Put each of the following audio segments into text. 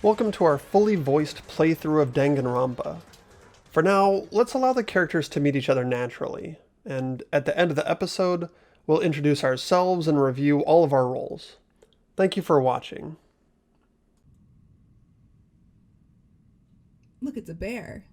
Welcome to our fully voiced playthrough of Danganronpa. For now, let's allow the characters to meet each other naturally, and at the end of the episode, we'll introduce ourselves and review all of our roles. Thank you for watching. Look, it's a bear.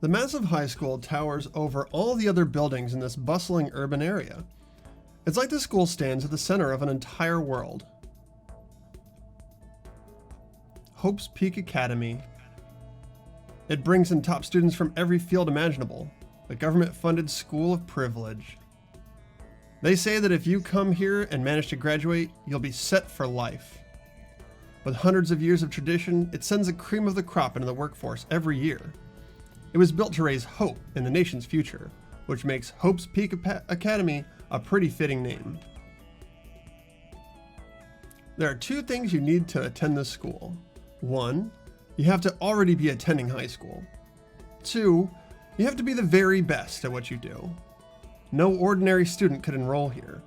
The massive high school towers over all the other buildings in this bustling urban area. It's like the school stands at the center of an entire world. Hope's Peak Academy. It brings in top students from every field imaginable, a government-funded school of privilege. They say that if you come here and manage to graduate, you'll be set for life. With hundreds of years of tradition, it sends the cream of the crop into the workforce every year. It was built to raise hope in the nation's future, which makes Hope's Peak Academy a pretty fitting name. There are two things you need to attend this school. One, you have to already be attending high school. Two, you have to be the very best at what you do. No ordinary student could enroll here.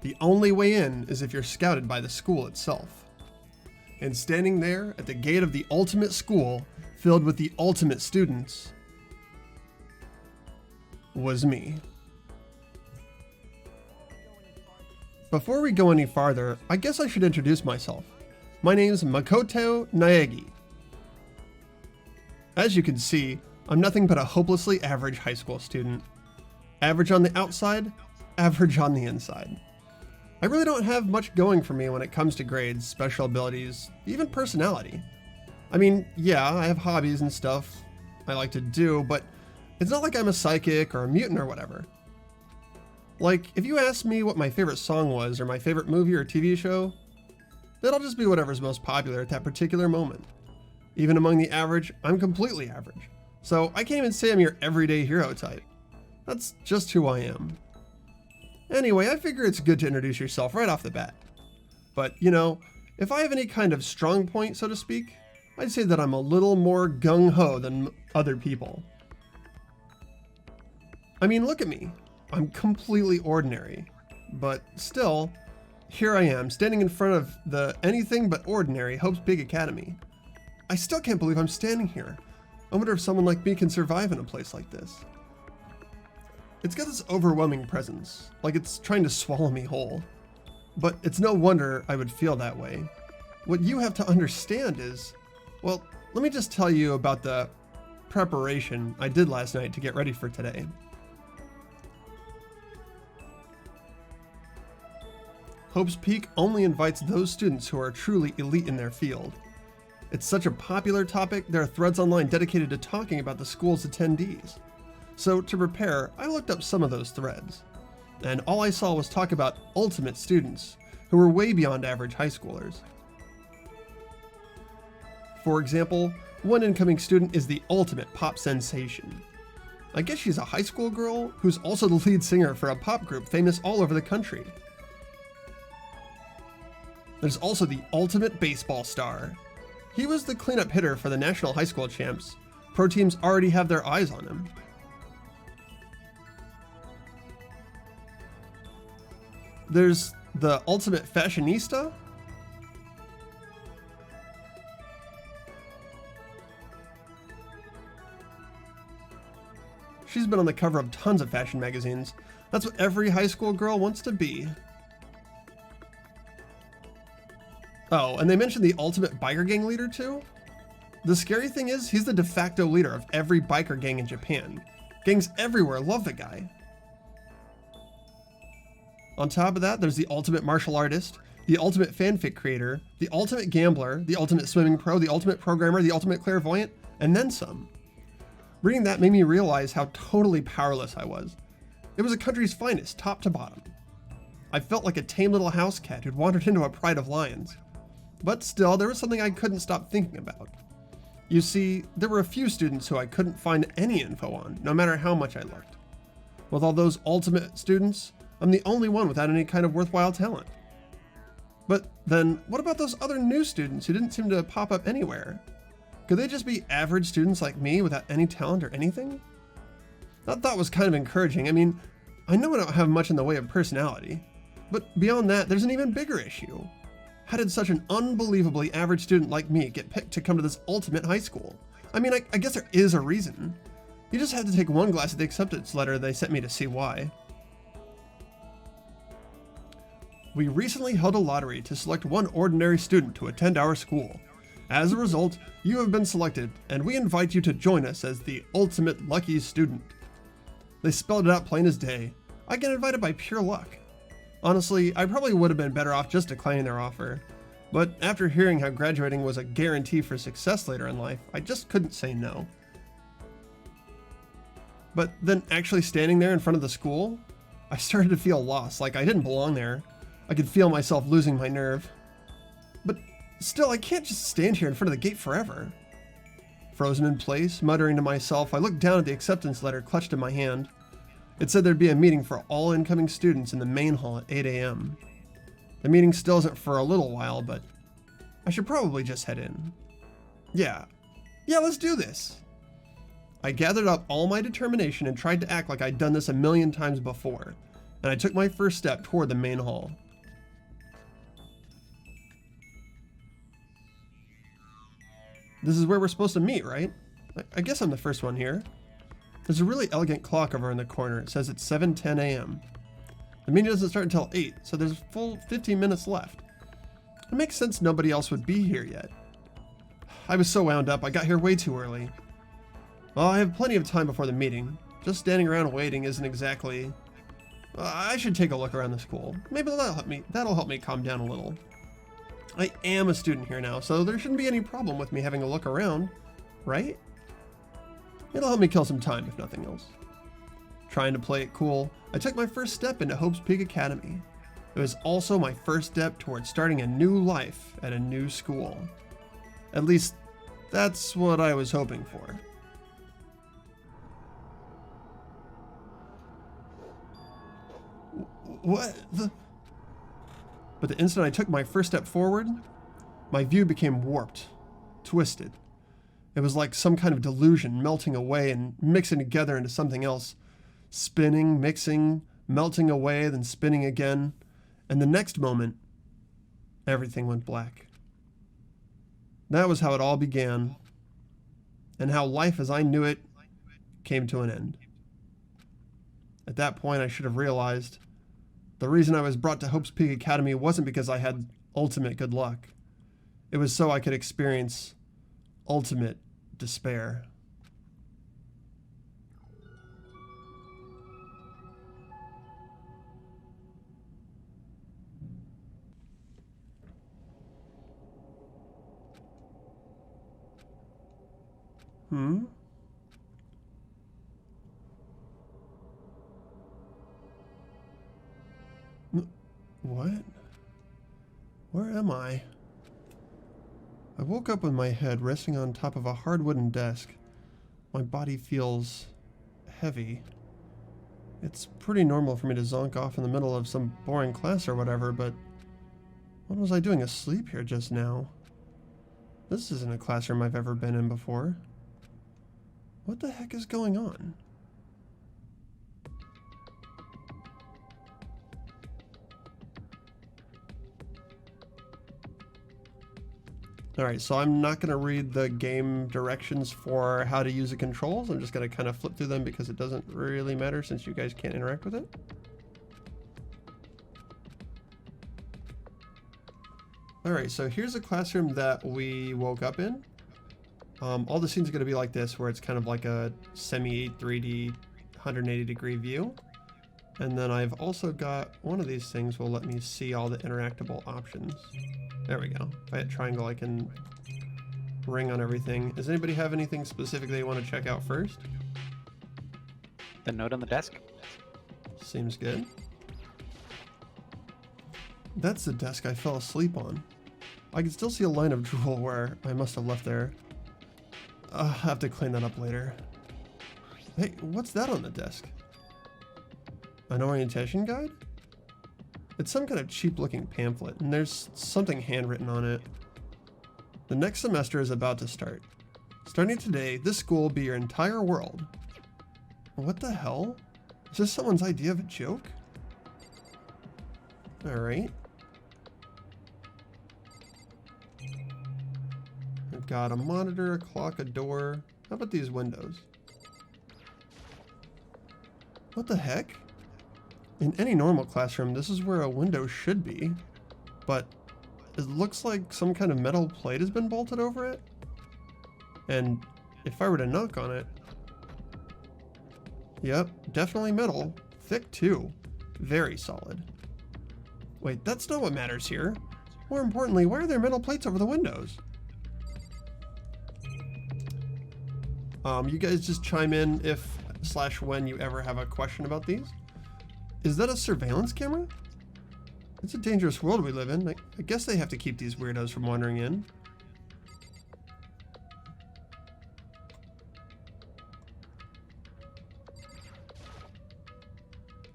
The only way in is if you're scouted by the school itself. And standing there at the gate of the ultimate school, filled with the ultimate students, was me. Before we go any farther, I guess I should introduce myself. My name's Makoto Naegi. As you can see, I'm nothing but a hopelessly average high school student. Average on the outside, average on the inside. I really don't have much going for me when it comes to grades, special abilities, even personality. I mean, yeah, I have hobbies and stuff I like to do, but it's not like I'm a psychic or a mutant or whatever. Like, if you asked me what my favorite song was or my favorite movie or TV show, that'll just be whatever's most popular at that particular moment. Even among the average, I'm completely average. So I can't even say I'm your everyday hero type. That's just who I am. Anyway, I figure it's good to introduce yourself right off the bat. But, you know, if I have any kind of strong point, so to speak, I'd say that I'm a little more gung-ho than other people. I mean, look at me. I'm completely ordinary. But still, here I am, standing in front of the anything but ordinary Hope's Big Academy. I still can't believe I'm standing here. I wonder if someone like me can survive in a place like this. It's got this overwhelming presence, like it's trying to swallow me whole. But it's no wonder I would feel that way. What you have to understand is, well, let me just tell you about the preparation I did last night to get ready for today. Hope's Peak only invites those students who are truly elite in their field. It's such a popular topic, there are threads online dedicated to talking about the school's attendees. So to prepare, I looked up some of those threads. And all I saw was talk about ultimate students, who were way beyond average high schoolers. For example, one incoming student is the ultimate pop sensation. I guess she's a high school girl who's also the lead singer for a pop group famous all over the country. There's also the ultimate baseball star. He was the cleanup hitter for the national high school champs. Pro teams already have their eyes on him. There's the ultimate fashionista. She's been on the cover of tons of fashion magazines. That's what every high school girl wants to be. Oh, and they mentioned the ultimate biker gang leader too? The scary thing is, he's the de facto leader of every biker gang in Japan. Gangs everywhere love the guy. On top of that, there's the ultimate martial artist, the ultimate fanfic creator, the ultimate gambler, the ultimate swimming pro, the ultimate programmer, the ultimate clairvoyant, and then some. Reading that made me realize how totally powerless I was. It was a country's finest, top to bottom. I felt like a tame little house cat who'd wandered into a pride of lions. But still, there was something I couldn't stop thinking about. You see, there were a few students who I couldn't find any info on, no matter how much I looked. With all those ultimate students, I'm the only one without any kind of worthwhile talent. But then, what about those other new students who didn't seem to pop up anywhere? Could they just be average students like me without any talent or anything? That thought was kind of encouraging. I mean, I know I don't have much in the way of personality, but beyond that, there's an even bigger issue. How did such an unbelievably average student like me get picked to come to this ultimate high school? I mean, I guess there is a reason. You just had to take one glance at the acceptance letter they sent me to see why. We recently held a lottery to select one ordinary student to attend our school. As a result, you have been selected, and we invite you to join us as the ultimate lucky student. They spelled it out plain as day. I get invited by pure luck. Honestly, I probably would have been better off just declining their offer. But after hearing how graduating was a guarantee for success later in life, I just couldn't say no. But then actually standing there in front of the school, I started to feel lost, like I didn't belong there. I could feel myself losing my nerve. But still, I can't just stand here in front of the gate forever. Frozen in place, muttering to myself, I looked down at the acceptance letter clutched in my hand. It said there'd be a meeting for all incoming students in the main hall at 8 a.m. The meeting still isn't for a little while, but I should probably just head in. Yeah, let's do this. I gathered up all my determination and tried to act like I'd done this a million times before, and I took my first step toward the main hall. This is where we're supposed to meet, right? I guess I'm the first one here. There's a really elegant clock over in the corner. It says it's 7:10 a.m. The meeting doesn't start until 8, so there's a full 15 minutes left. It makes sense nobody else would be here yet. I was so wound up, I got here way too early. Well, I have plenty of time before the meeting. Just standing around waiting isn't exactly... I should take a look around the school. Maybe that'll help me calm down a little. I am a student here now, so there shouldn't be any problem with me having a look around, right? It'll help me kill some time, if nothing else. Trying to play it cool, I took my first step into Hope's Peak Academy. It was also my first step towards starting a new life at a new school. At least, that's what I was hoping for. What the... But the instant I took my first step forward, my view became warped, twisted. It was like some kind of delusion melting away and mixing together into something else. Spinning, mixing, melting away, then spinning again. And the next moment, everything went black. That was how it all began, and how life as I knew it came to an end. At that point, I should have realized the reason I was brought to Hope's Peak Academy wasn't because I had ultimate good luck. It was so I could experience ultimate despair. What? Where am I? I woke up with my head resting on top of a hard wooden desk. My body feels heavy. It's pretty normal for me to zonk off in the middle of some boring class or whatever, but what was I doing asleep here just now? This isn't a classroom I've ever been in before. What the heck is going on? Alright, so I'm not going to read the game directions for how to use the controls. I'm just going to kind of flip through them because it doesn't really matter since you guys can't interact with it. Alright, so here's a classroom that we woke up in. All the scenes are going to be like this, where it's kind of like a semi-3D 180-degree view. And then I've also got one of these things will let me see all the interactable options. There we go. If I hit triangle, I can ring on everything. Does anybody have anything specific they want to check out first? The note on the desk? Seems good. That's the desk I fell asleep on. I can still see a line of drool where I must have left there. I'll have to clean that up later. Hey, what's that on the desk? An orientation guide? It's some kind of cheap-looking pamphlet, and there's something handwritten on it. The next semester is about to start. Starting today, this school will be your entire world. What the hell? Is this someone's idea of a joke? Alright. I've got a monitor, a clock, a door. How about these windows? What the heck? In any normal classroom, this is where a window should be, but it looks like some kind of metal plate has been bolted over it. And if I were to knock on it, yep, definitely metal. Thick too. Very solid. Wait, that's not what matters here. More importantly, why are there metal plates over the windows? You guys just chime in if/when you ever have a question about these. Is that a surveillance camera? It's a dangerous world we live in. I guess they have to keep these weirdos from wandering in.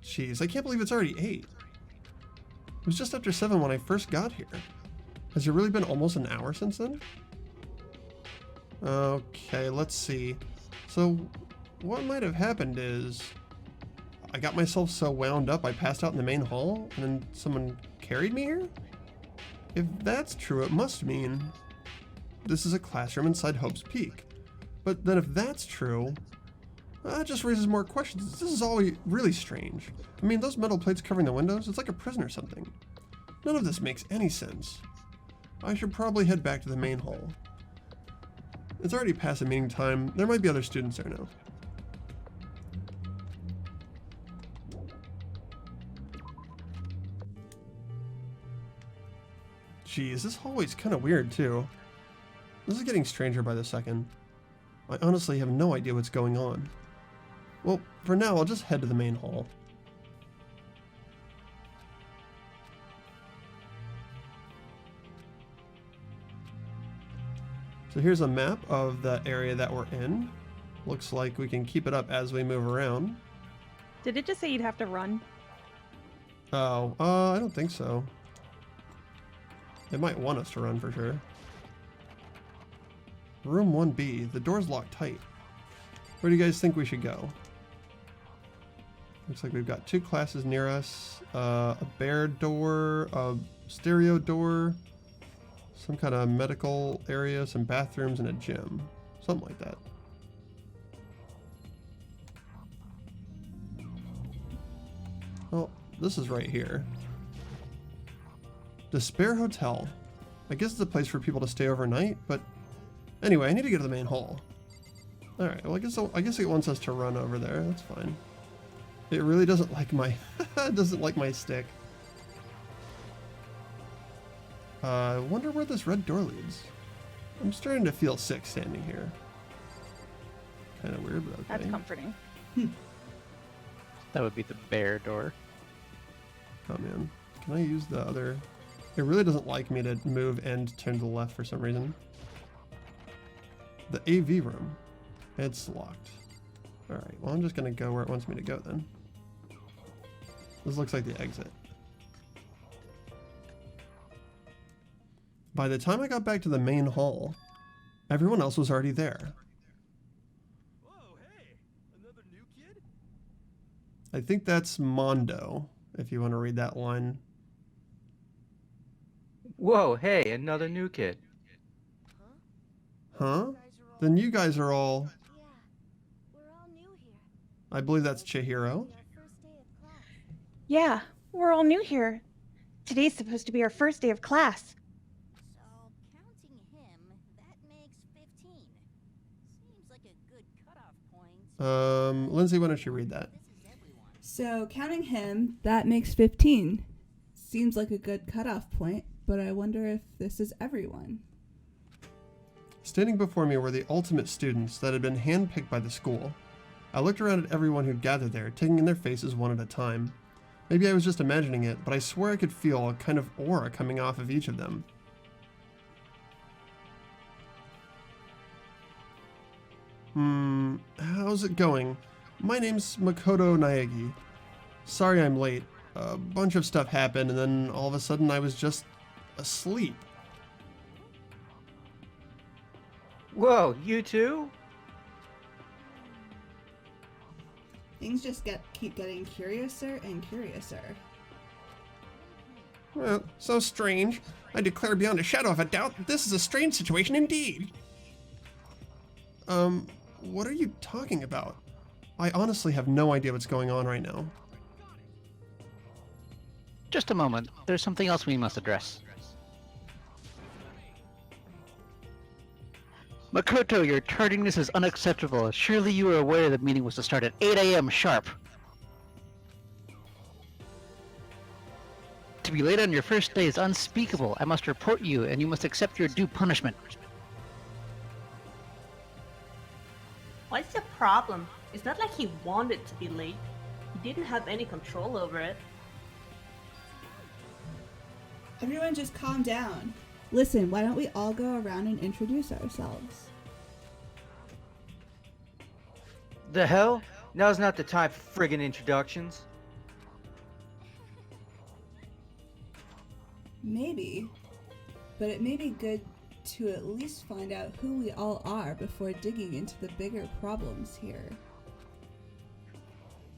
Jeez, I can't believe it's already 8. It was just after 7 when I first got here. Has it really been almost an hour since then? Okay, let's see. So, what might have happened is I got myself so wound up I passed out in the main hall, and then someone carried me here? If that's true, it must mean this is a classroom inside Hope's Peak. But then if that's true, that just raises more questions. This is all really strange. I mean, those metal plates covering the windows, it's like a prison or something. None of this makes any sense. I should probably head back to the main hall. It's already past the meeting time. There might be other students there now. Geez, this hallway's kind of weird too. This is getting stranger by the second. I honestly have no idea what's going on. Well, for now, I'll just head to the main hall. So here's a map of the area that we're in. Looks like we can keep it up as we move around. Did it just say you'd have to run? Oh, I don't think so. It might want us to run for sure. Room 1B. The door's locked tight. Where do you guys think we should go? Looks like we've got 2 classes near us. A bear door, a stereo door, some kind of medical area, some bathrooms, and a gym. Something like that. Oh, this is right here. Despair Hotel. I guess it's a place for people to stay overnight, but anyway, I need to get to the main hall. Alright, well I guess it wants us to run over there. That's fine. It really doesn't like my doesn't like my stick. I wonder where this red door leads. I'm starting to feel sick standing here. Kind of weird, but okay. That's comforting. That would be the bear door. Oh man. Can I use the other? It really doesn't like me to move and turn to the left for some reason. The AV room. It's locked. Alright, well I'm just gonna go where it wants me to go then. This looks like the exit. By the time I got back to the main hall, everyone else was already there. Whoa, hey, another new kid? I think that's Mondo, if you want to read that line. Whoa, hey, another new kid. Huh? Then you guys are all... Yeah, we're all new here. I believe that's Chihiro. Our first day of class. Yeah, we're all new here. Today's supposed to be our first day of class. So, counting him, that makes 15. Seems like a good cutoff point. Lindsay, why don't you read that? This is everyone. So, counting him, that makes 15. Seems like a good cutoff point, but I wonder if this is everyone. Standing before me were the ultimate students that had been handpicked by the school. I looked around at everyone who'd gathered there, taking in their faces one at a time. Maybe I was just imagining it, but I swear I could feel a kind of aura coming off of each of them. How's it going? My name's Makoto Naegi. Sorry I'm late. A bunch of stuff happened, and then all of a sudden I was just asleep. Whoa, you too? Things just keep getting curiouser and curiouser. Well, so strange. I declare beyond a shadow of a doubt that this is a strange situation indeed. What are you talking about? I honestly have no idea what's going on right now. Just a moment. There's something else we must address. Makoto, your tardiness is unacceptable. Surely you were aware the meeting was to start at 8 a.m. sharp. To be late on your first day is unspeakable. I must report you, and you must accept your due punishment. What's the problem? It's not like he wanted to be late. He didn't have any control over it. Everyone just calm down. Listen, why don't we all go around and introduce ourselves? The hell? Now's not the time for friggin' introductions. Maybe. But it may be good to at least find out who we all are before digging into the bigger problems here.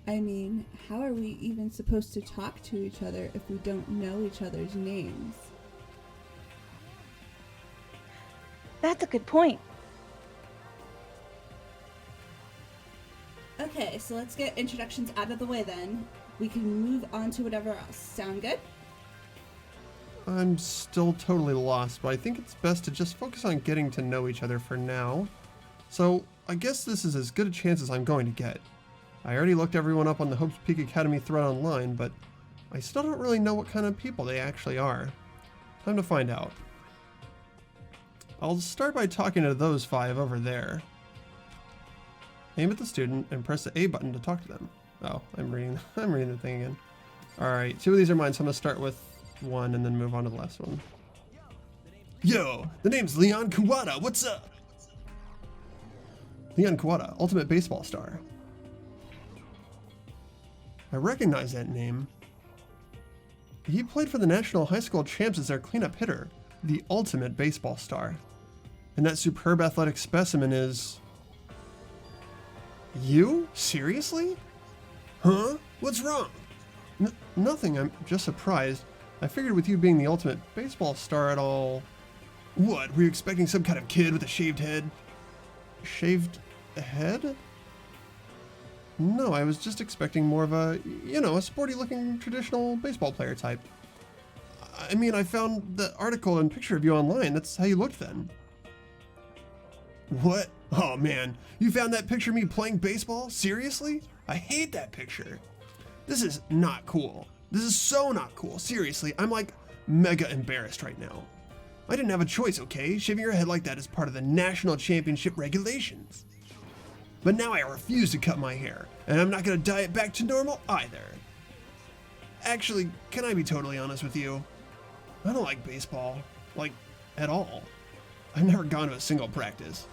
I mean, how are we even supposed to talk to each other if we don't know each other's names? That's a good point. Okay, so let's get introductions out of the way then. We can move on to whatever else. Sound good? I'm still totally lost, but I think it's best to just focus on getting to know each other for now. So, I guess this is as good a chance as I'm going to get. I already looked everyone up on the Hope's Peak Academy thread online, but I still don't really know what kind of people they actually are. Time to find out. I'll start by talking to those 5 over there. Aim at the student and press the A button to talk to them. Oh, I'm reading the thing again. Alright, 2 of these are mine, so I'm gonna start with 1 and then move on to the last one. Yo, the name's Leon Kuwata, what's up? Leon Kuwata, ultimate baseball star. I recognize that name. He played for the National High School Champs as their cleanup hitter, the ultimate baseball star. And that superb athletic specimen is... You? Seriously? Huh? What's wrong? Nothing, I'm just surprised. I figured with you being the ultimate baseball star at all... What, were you expecting some kind of kid with a shaved head? Shaved head? No, I was just expecting more of a, a sporty looking traditional baseball player type. I mean, I found the article and picture of you online. That's how you looked then. What? Oh man, you found that picture of me playing baseball? Seriously? I hate that picture. This is not cool. This is so not cool. Seriously, I'm like mega embarrassed right now. I didn't have a choice, okay? Shaving your head like that is part of the national championship regulations. But now I refuse to cut my hair, and I'm not gonna dye it back to normal either. Actually, can I be totally honest with you? I don't like baseball, like, at all. I've never gone to a single practice.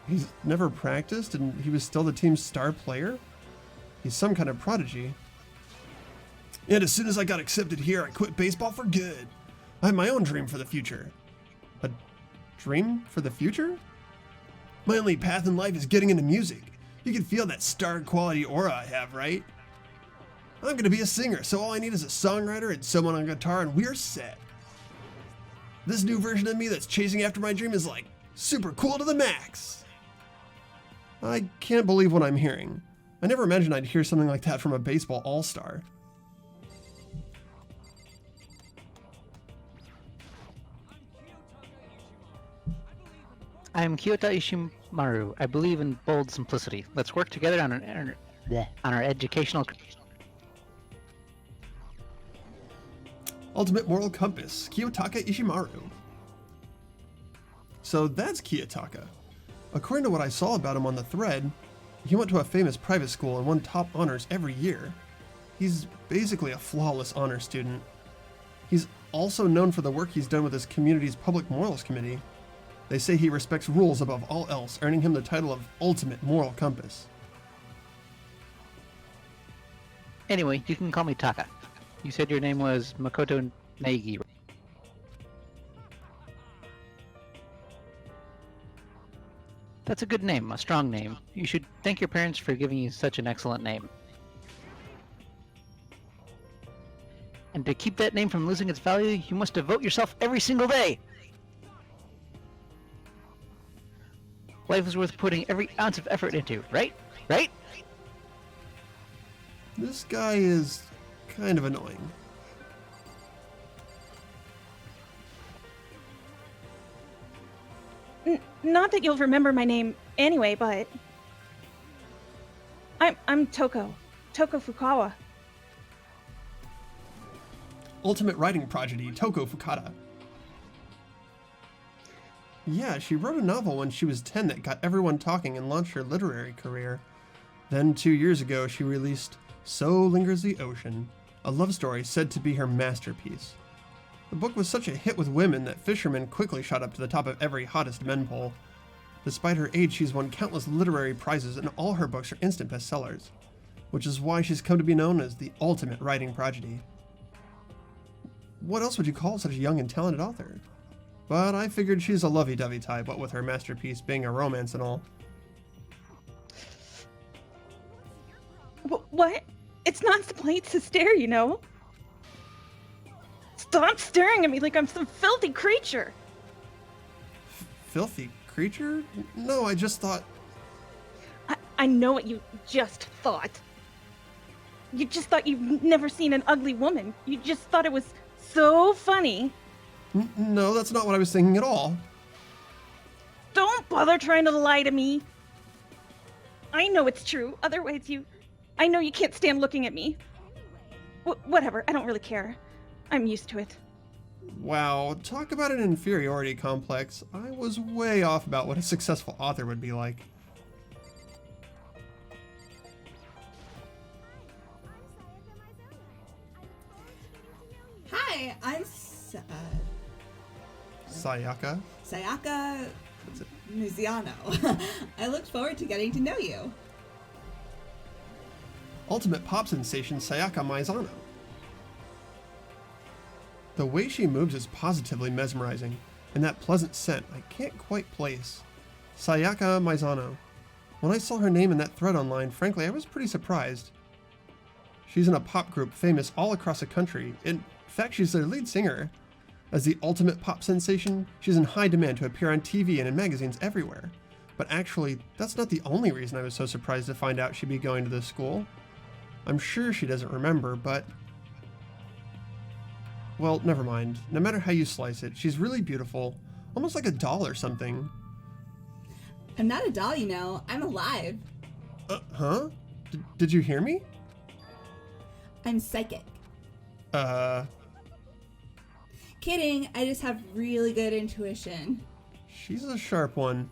He's never practiced, and he was still the team's star player? He's some kind of prodigy. And as soon as I got accepted here, I quit baseball for good. I have my own dream for the future. A dream for the future? My only path in life is getting into music. You can feel that star quality aura I have, right? I'm gonna be a singer, so all I need is a songwriter and someone on guitar and we're set. This new version of me that's chasing after my dream is like Super cool to the max! I can't believe what I'm hearing. I never imagined I'd hear something like that from a baseball all-star. I'm Kyota Ishimaru. I believe in bold simplicity. Let's work together on our educational. Ultimate moral compass, Kiyotaka Ishimaru. So that's Kiyotaka. According to what I saw about him on the thread, he went to a famous private school and won top honors every year. He's basically a flawless honor student. He's also known for the work he's done with his community's public morals committee. They say he respects rules above all else, earning him the title of Ultimate Moral Compass. Anyway, you can call me Taka. You said your name was Makoto Naegi. That's a good name, a strong name. You should thank your parents for giving you such an excellent name. And to keep that name from losing its value, you must devote yourself every single day! Life is worth putting every ounce of effort into, right? Right? This guy is kind of annoying. Not that you'll remember my name anyway, but I'm Toko Fukawa. Ultimate writing prodigy, Toko Fukada. Yeah, she wrote a novel when she was 10 that got everyone talking and launched her literary career. Then 2 years ago, she released So Lingers the Ocean, a love story said to be her masterpiece. The book was such a hit with women that Fisherman quickly shot up to the top of every hottest men poll. Despite her age, she's won countless literary prizes and all her books are instant bestsellers, which is why she's come to be known as the ultimate writing prodigy. What else would you call such a young and talented author? But I figured she's a lovey-dovey type, what with her masterpiece being a romance and all. What? It's not the place to stare, you know? Stop staring at me like I'm some filthy creature! Filthy creature? No, I just thought... I know what you just thought. You just thought you've never seen an ugly woman. You just thought it was so funny. No, that's not what I was thinking at all. Don't bother trying to lie to me. I know it's true. Otherwise I know you can't stand looking at me. Whatever, I don't really care. I'm used to it. Wow, talk about an inferiority complex. I was way off about what a successful author would be like. Hi, I'm Sayaka? Sayaka Miziano. I looked forward to getting to know you. Ultimate pop sensation Sayaka Maizano. The way she moves is positively mesmerizing, and that pleasant scent I can't quite place. Sayaka Maizano. When I saw her name in that thread online, frankly, I was pretty surprised. She's in a pop group famous all across the country. In fact, she's their lead singer. As the ultimate pop sensation, she's in high demand to appear on TV and in magazines everywhere. But actually, that's not the only reason I was so surprised to find out she'd be going to this school. I'm sure she doesn't remember, but... well, never mind. No matter how you slice it, she's really beautiful. Almost like a doll or something. I'm not a doll, you know. I'm alive. Huh? Did you hear me? I'm psychic. Kidding, I just have really good intuition. She's a sharp one.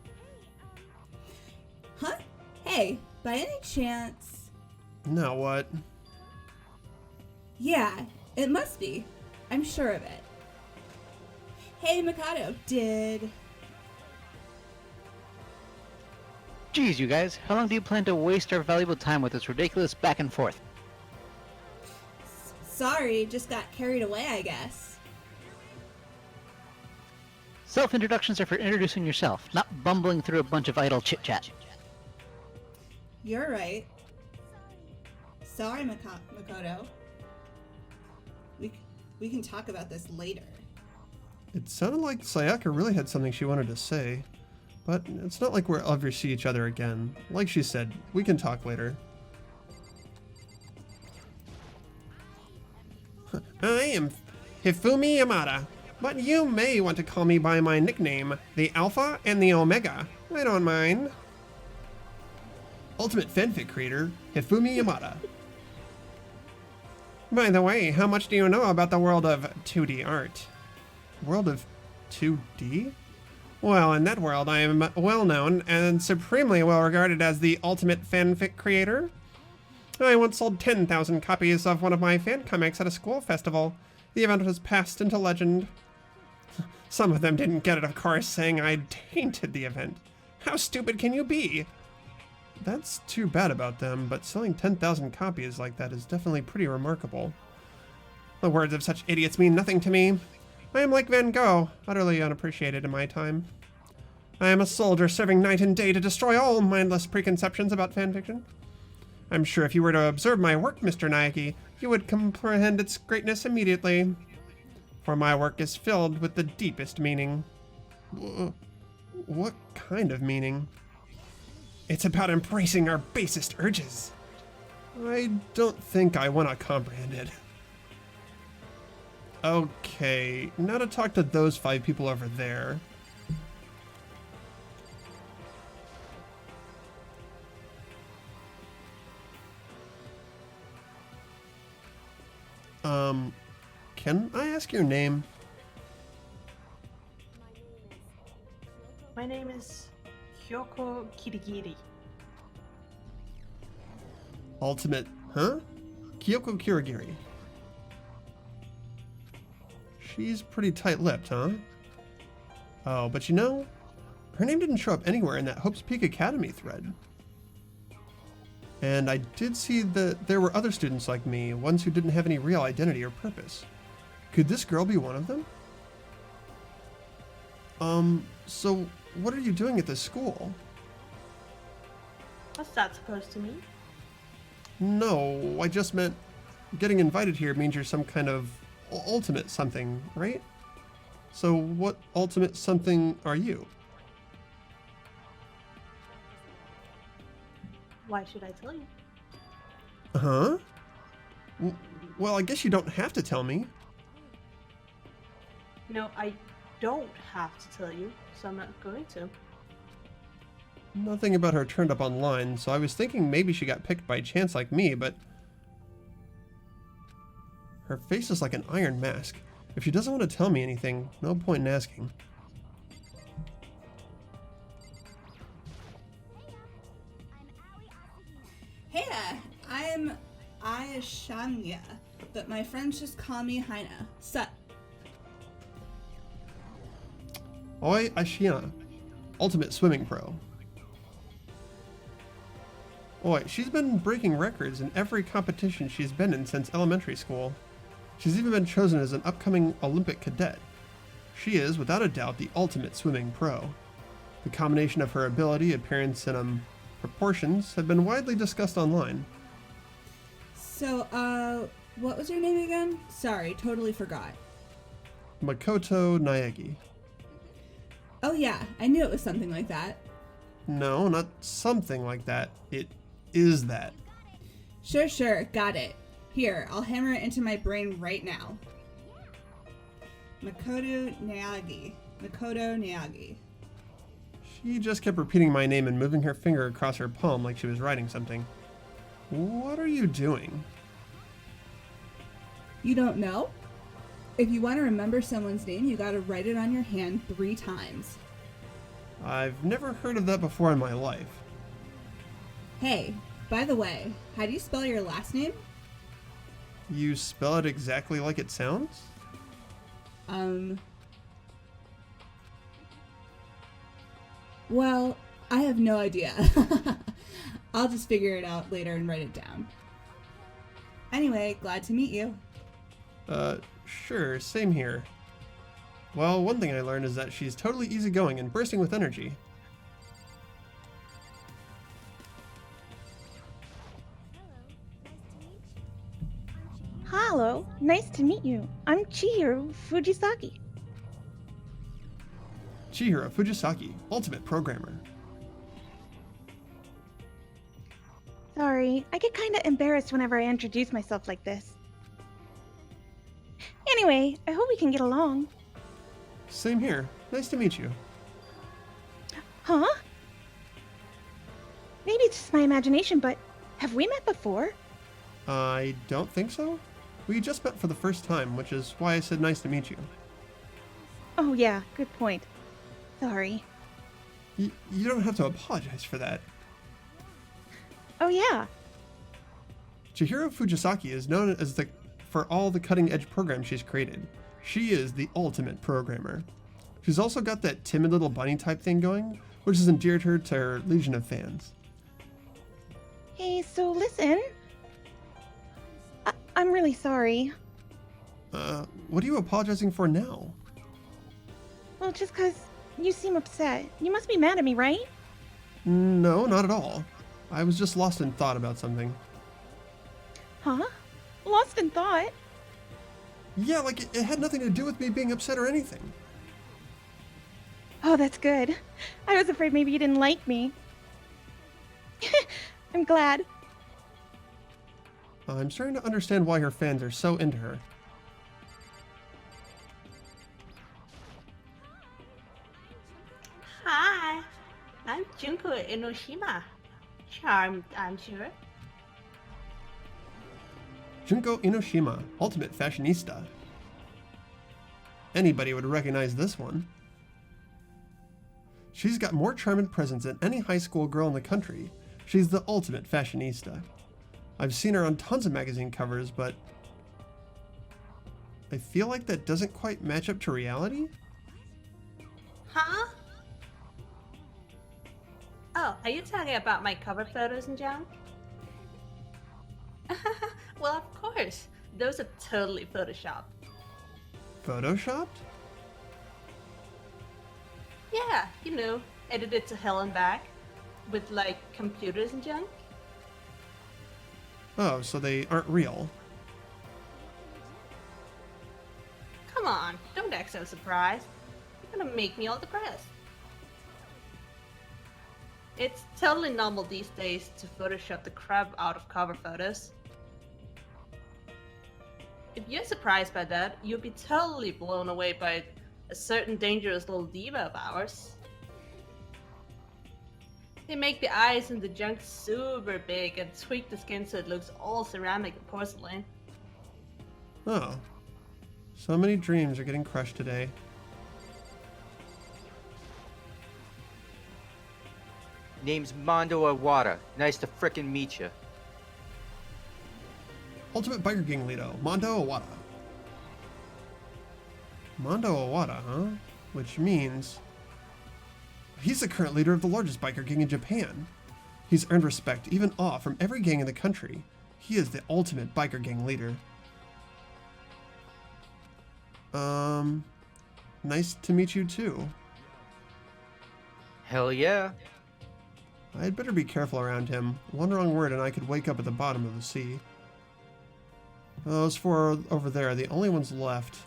Huh? Hey, by any chance... Now what? Yeah, it must be. I'm sure of it. Hey, Mikado, did... Geez, you guys, how long do you plan to waste our valuable time with this ridiculous back and forth? Sorry, just got carried away, I guess. Self-introductions are for introducing yourself, not bumbling through a bunch of idle chit-chat. You're right. Sorry, Makoto. We can talk about this later. It sounded like Sayaka really had something she wanted to say. But it's not like we'll ever see each other again. Like she said, we can talk later. I am Hifumi Yamada, but you may want to call me by my nickname, the Alpha and the Omega. I don't mind. Ultimate fanfic creator, Hifumi Yamada. By the way, how much do you know about the world of 2D art? World of 2D? Well, in that world, I am well known and supremely well regarded as the ultimate fanfic creator. I once sold 10,000 copies of one of my fan comics at a school festival. The event was passed into legend. Some of them didn't get it, of course, saying I'd tainted the event. How stupid can you be? That's too bad about them, but selling 10,000 copies like that is definitely pretty remarkable. The words of such idiots mean nothing to me. I am like Van Gogh, utterly unappreciated in my time. I am a soldier serving night and day to destroy all mindless preconceptions about fanfiction. I'm sure if you were to observe my work, Mr. Naiki, you would comprehend its greatness immediately. For my work is filled with the deepest meaning. What kind of meaning? It's about embracing our basest urges. I don't think I want to comprehend it. Okay, now to talk to those 5 people over there. Can I ask your name? My name is Kyoko Kirigiri. Ultimate, huh? Kyoko Kirigiri. She's pretty tight-lipped, huh? Oh, but you know, her name didn't show up anywhere in that Hope's Peak Academy thread. And I did see that there were other students like me, ones who didn't have any real identity or purpose. Could this girl be one of them? So what are you doing at this school? What's that supposed to mean? No, I just meant getting invited here means you're some kind of ultimate something, right? So what ultimate something are you? Why should I tell you? Huh? Well, I guess you don't have to tell me. No, I don't have to tell you, so I'm not going to. Nothing about her turned up online, so I was thinking maybe she got picked by chance like me, but her face is like an iron mask. If she doesn't want to tell me anything, no point in asking. Hey, I'm Ayashanya, but my friends just call me Haina. Sup? Oi Ashina, ultimate swimming pro. Oi, she's been breaking records in every competition she's been in since elementary school. She's even been chosen as an upcoming Olympic cadet. She is, without a doubt, the ultimate swimming pro. The combination of her ability, appearance, and proportions have been widely discussed online. So, what was your name again? Sorry, totally forgot. Makoto Naegi. Oh yeah, I knew it was something like that. No, not something like that. It is that. Sure, got it. Here, I'll hammer it into my brain right now. Makoto Naegi. She just kept repeating my name and moving her finger across her palm like she was writing something. What are you doing? You don't know? If you want to remember someone's name, you gotta write it on your hand 3 times. I've never heard of that before in my life. Hey, by the way, how do you spell your last name? You spell it exactly like it sounds? Well, I have no idea. I'll just figure it out later and write it down. Anyway, glad to meet you. Sure, same here. Well, one thing I learned is that she's totally easygoing and bursting with energy. Hello, nice to meet you. I'm Chihiro Fujisaki. Chihiro Fujisaki, Ultimate Programmer. Sorry, I get kinda embarrassed whenever I introduce myself like this. Anyway, I hope we can get along. Same here. Nice to meet you. Huh? Maybe it's just my imagination, but have we met before? I don't think so. We just met for the first time, which is why I said nice to meet you. Oh yeah, good point. Sorry. You don't have to apologize for that. Oh yeah. Chihiro Fujisaki is known as for all the cutting-edge programs she's created. She is the ultimate programmer. She's also got that timid little bunny type thing going, which has endeared her to her legion of fans. Hey, so listen. I'm really sorry. What are you apologizing for now? Well, just 'cause you seem upset. You must be mad at me, right? No, not at all. I was just lost in thought about something. Huh? Lost in thought? Yeah, like it had nothing to do with me being upset or anything. Oh, that's good. I was afraid maybe you didn't like me. I'm glad. I'm starting to understand why her fans are so into her. Hi, I'm Junko Enoshima. Charmed, I'm sure. Junko Enoshima, Ultimate Fashionista. Anybody would recognize this one. She's got more charm and presence than any high school girl in the country. She's the ultimate fashionista. I've seen her on tons of magazine covers, but I feel like that doesn't quite match up to reality. Huh? Oh, are you talking about my cover photos and junk? Well, of course. Those are totally photoshopped. Photoshopped? Yeah, you know, edited to hell and back. With, like, computers and junk. Oh, so they aren't real. Come on, don't act so surprised. You're gonna make me all depressed. It's totally normal these days to Photoshop the crap out of cover photos. If you're surprised by that, you'll be totally blown away by a certain dangerous little diva of ours. They make the eyes and the junk super big and tweak the skin so it looks all ceramic and porcelain. Oh. So many dreams are getting crushed today. Name's Mondo Iwata. Nice to frickin' meet you. Ultimate Biker Gang leader, Mondo Iwata. Mondo Iwata, huh? Which means he's the current leader of the largest biker gang in Japan. He's earned respect, even awe, from every gang in the country. He is the ultimate biker gang leader. Nice to meet you too. Hell yeah. I'd better be careful around him. One wrong word and I could wake up at the bottom of the sea. Those four over there are the only ones left.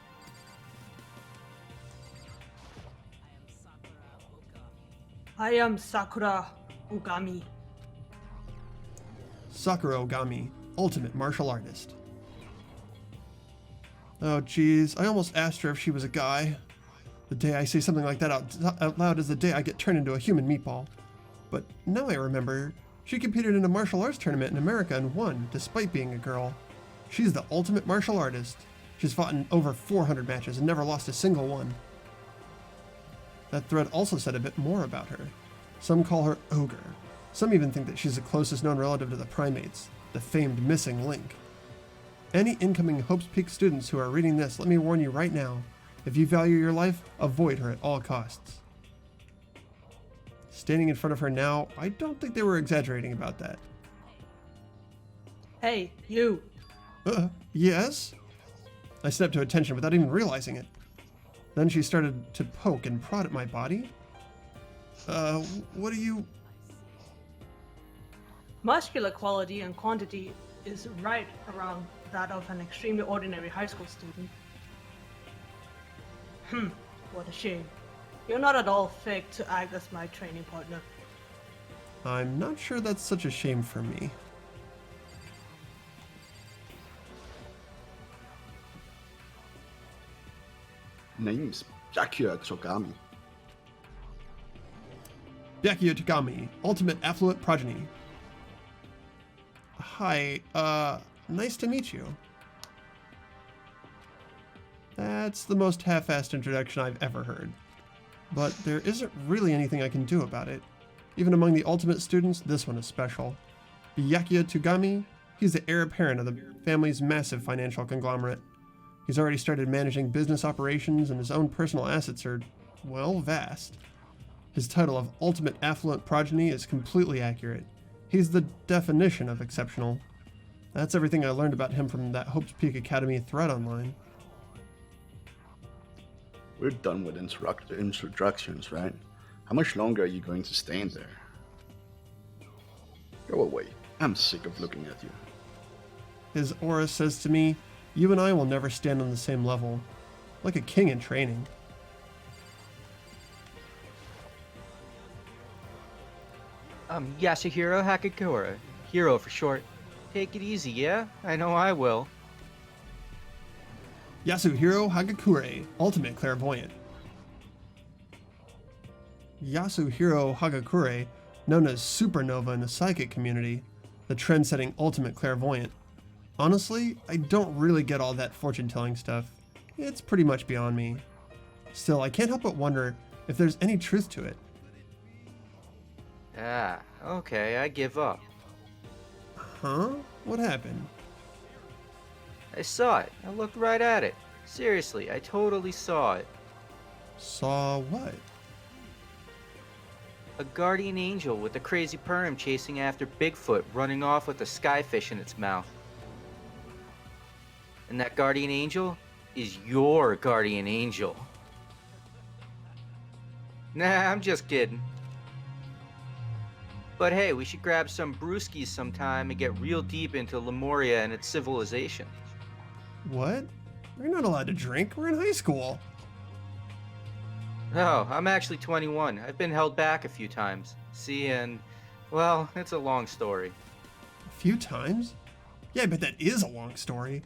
I am Sakura Ogami. Sakura Ogami, Ultimate Martial Artist. Oh geez, I almost asked her if she was a guy. The day I say something like that out loud is the day I get turned into a human meatball. But now I remember, she competed in a martial arts tournament in America and won, despite being a girl. She's the ultimate martial artist. She's fought in over 400 matches and never lost a single one. That thread also said a bit more about her. Some call her Ogre. Some even think that she's the closest known relative to the primates, the famed missing link. Any incoming Hope's Peak students who are reading this, let me warn you right now, if you value your life, avoid her at all costs. Standing in front of her now, I don't think they were exaggerating about that. Hey, you. Yes? I snapped to attention without even realizing it. Then she started to poke and prod at my body. What are you... Muscular quality and quantity is right around that of an extremely ordinary high school student. What a shame. You're not at all fit to act as my training partner. I'm not sure that's such a shame for me. Name's Byakuya Tsugami. Byakuya Tagami, Ultimate Affluent Progeny. Hi, nice to meet you. That's the most half-assed introduction I've ever heard. But there isn't really anything I can do about it. Even among the Ultimate students, this one is special. Byakuya Tagami, he's the heir apparent of the family's massive financial conglomerate. He's already started managing business operations, and his own personal assets are, well, vast. His title of Ultimate Affluent Progeny is completely accurate. He's the definition of exceptional. That's everything I learned about him from that Hope's Peak Academy thread online. We're done with introductions, right? How much longer are you going to stand there? Go away. I'm sick of looking at you. His aura says to me, you and I will never stand on the same level. Like a king in training. Yasuhiro Hakakura. Hero for short. Take it easy, yeah? I know I will. Yasuhiro Hagakure, Ultimate Clairvoyant. Yasuhiro Hagakure, known as Supernova in the psychic community, the trend-setting Ultimate Clairvoyant. Honestly, I don't really get all that fortune-telling stuff. It's pretty much beyond me. Still, I can't help but wonder if there's any truth to it. Ah, okay, I give up. Huh? What happened? I saw it. I looked right at it. Seriously, I totally saw it. Saw what? A guardian angel with a crazy perm chasing after Bigfoot, running off with a skyfish in its mouth. And that guardian angel is your guardian angel. Nah, I'm just kidding. But hey, we should grab some brewskis sometime and get real deep into Lemuria and its civilization. What? We're not allowed to drink. We're in high school. No, I'm actually 21. I've been held back a few times. See, and, well, it's a long story. A few times? Yeah, I bet that is a long story.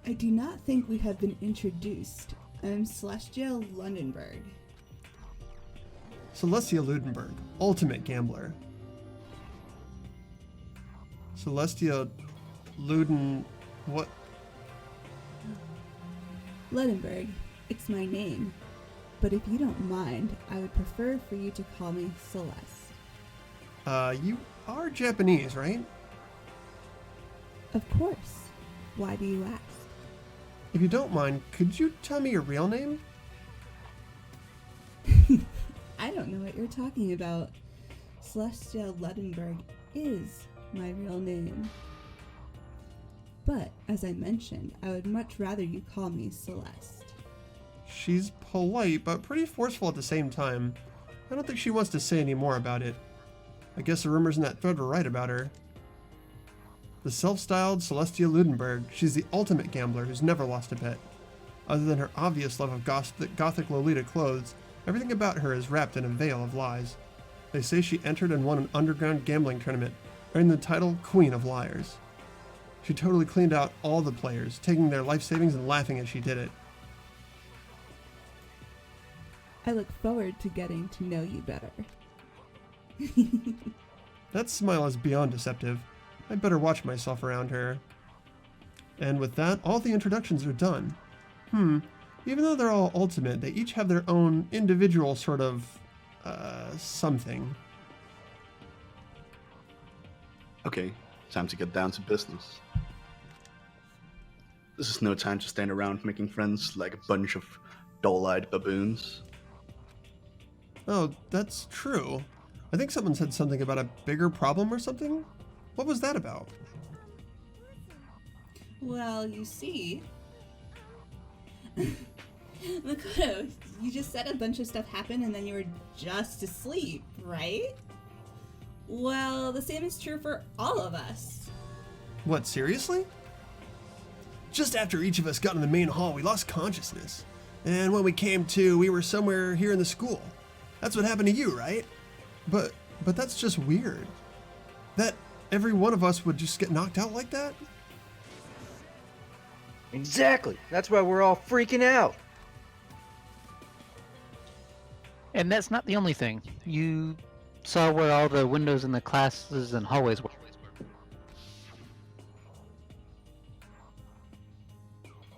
I do not think we have been introduced. I'm Celestia Lundenberg. Celestia Ludenberg, Ultimate Gambler. Celestia Luden... what? Lundenberg, it's my name. But if you don't mind, I would prefer for you to call me Celeste. You are Japanese, right? Of course. Why do you ask? If you don't mind, could you tell me your real name? I don't know what you're talking about. Celestia Lundenberg is my real name. But, as I mentioned, I would much rather you call me Celeste. She's polite, but pretty forceful at the same time. I don't think she wants to say any more about it. I guess the rumors in that thread were right about her. The self-styled Celestia Ludenberg, she's the ultimate gambler who's never lost a bet. Other than her obvious love of gothic Lolita clothes, everything about her is wrapped in a veil of lies. They say she entered and won an underground gambling tournament, earning the title Queen of Liars. She totally cleaned out all the players, taking their life savings and laughing as she did it. I look forward to getting to know you better. That smile is beyond deceptive. I'd better watch myself around her. And with that, all the introductions are done. Even though they're all ultimate, they each have their own individual sort of, something. Okay, time to get down to business. This is no time to stand around making friends like a bunch of dull-eyed baboons. Oh, that's true. I think someone said something about a bigger problem or something? What was that about? Well, you see... Makoto, you just said a bunch of stuff happened and then you were just asleep, right? Well, the same is true for all of us. What, seriously? Just after each of us got in the main hall, we lost consciousness. And when we came to, we were somewhere here in the school. That's what happened to you, right? But that's just weird. That every one of us would just get knocked out like that? Exactly. That's why we're all freaking out. And that's not the only thing. You saw where all the windows in the classes and hallways were.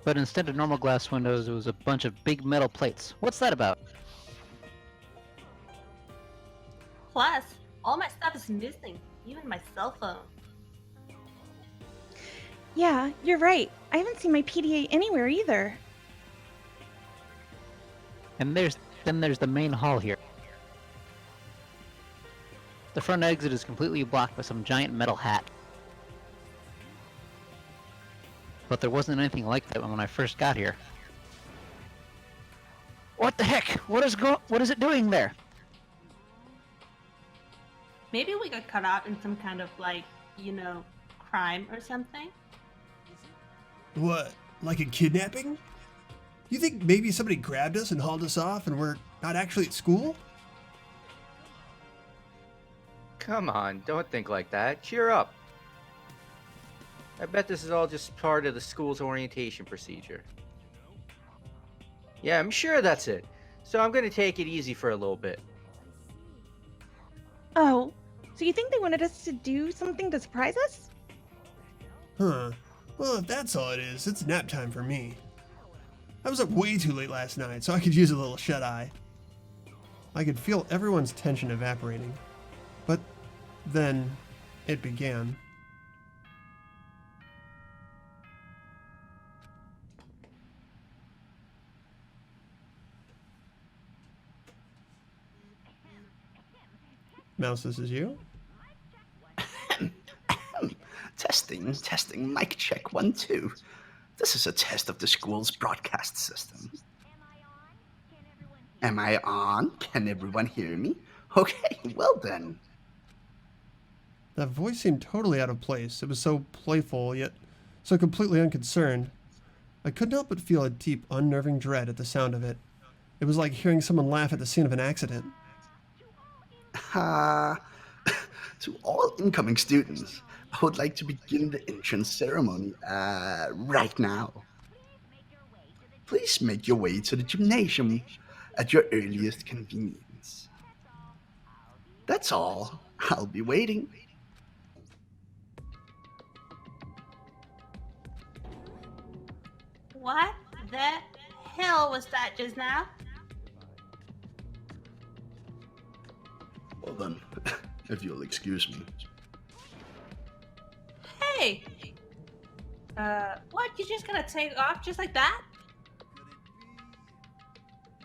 But instead of normal glass windows, it was a bunch of big metal plates. What's that about? Plus, all my stuff is missing, even my cell phone. Yeah, you're right. I haven't seen my PDA anywhere either. And then there's the main hall here. The front exit is completely blocked by some giant metal hat. But there wasn't anything like that when I first got here. What the heck? What is it doing there? Maybe we got caught out in some kind of, like, crime or something? What, like a kidnapping? You think maybe somebody grabbed us and hauled us off and we're not actually at school? Come on, don't think like that. Cheer up. I bet this is all just part of the school's orientation procedure. Yeah, I'm sure that's it. So I'm gonna take it easy for a little bit. Oh, so you think they wanted us to do something to surprise us? Huh. Well, if that's all it is, it's nap time for me. I was up way too late last night, so I could use a little shut-eye. I could feel everyone's tension evaporating. But then it began. Mouse, this is you? Testing, mic check 1 2. This is a test of the school's broadcast system. Am I on? Can everyone hear me? Okay, well then. That voice seemed totally out of place. It was so playful, yet so completely unconcerned. I couldn't help but feel a deep, unnerving dread at the sound of it. It was like hearing someone laugh at the scene of an accident. To all incoming students, I would like to begin the entrance ceremony right now. Please make your way to the gymnasium at your earliest convenience. That's all. I'll be waiting. What the hell was that just now? Well then, if you'll excuse me. Hey! What? You just gonna take off just like that?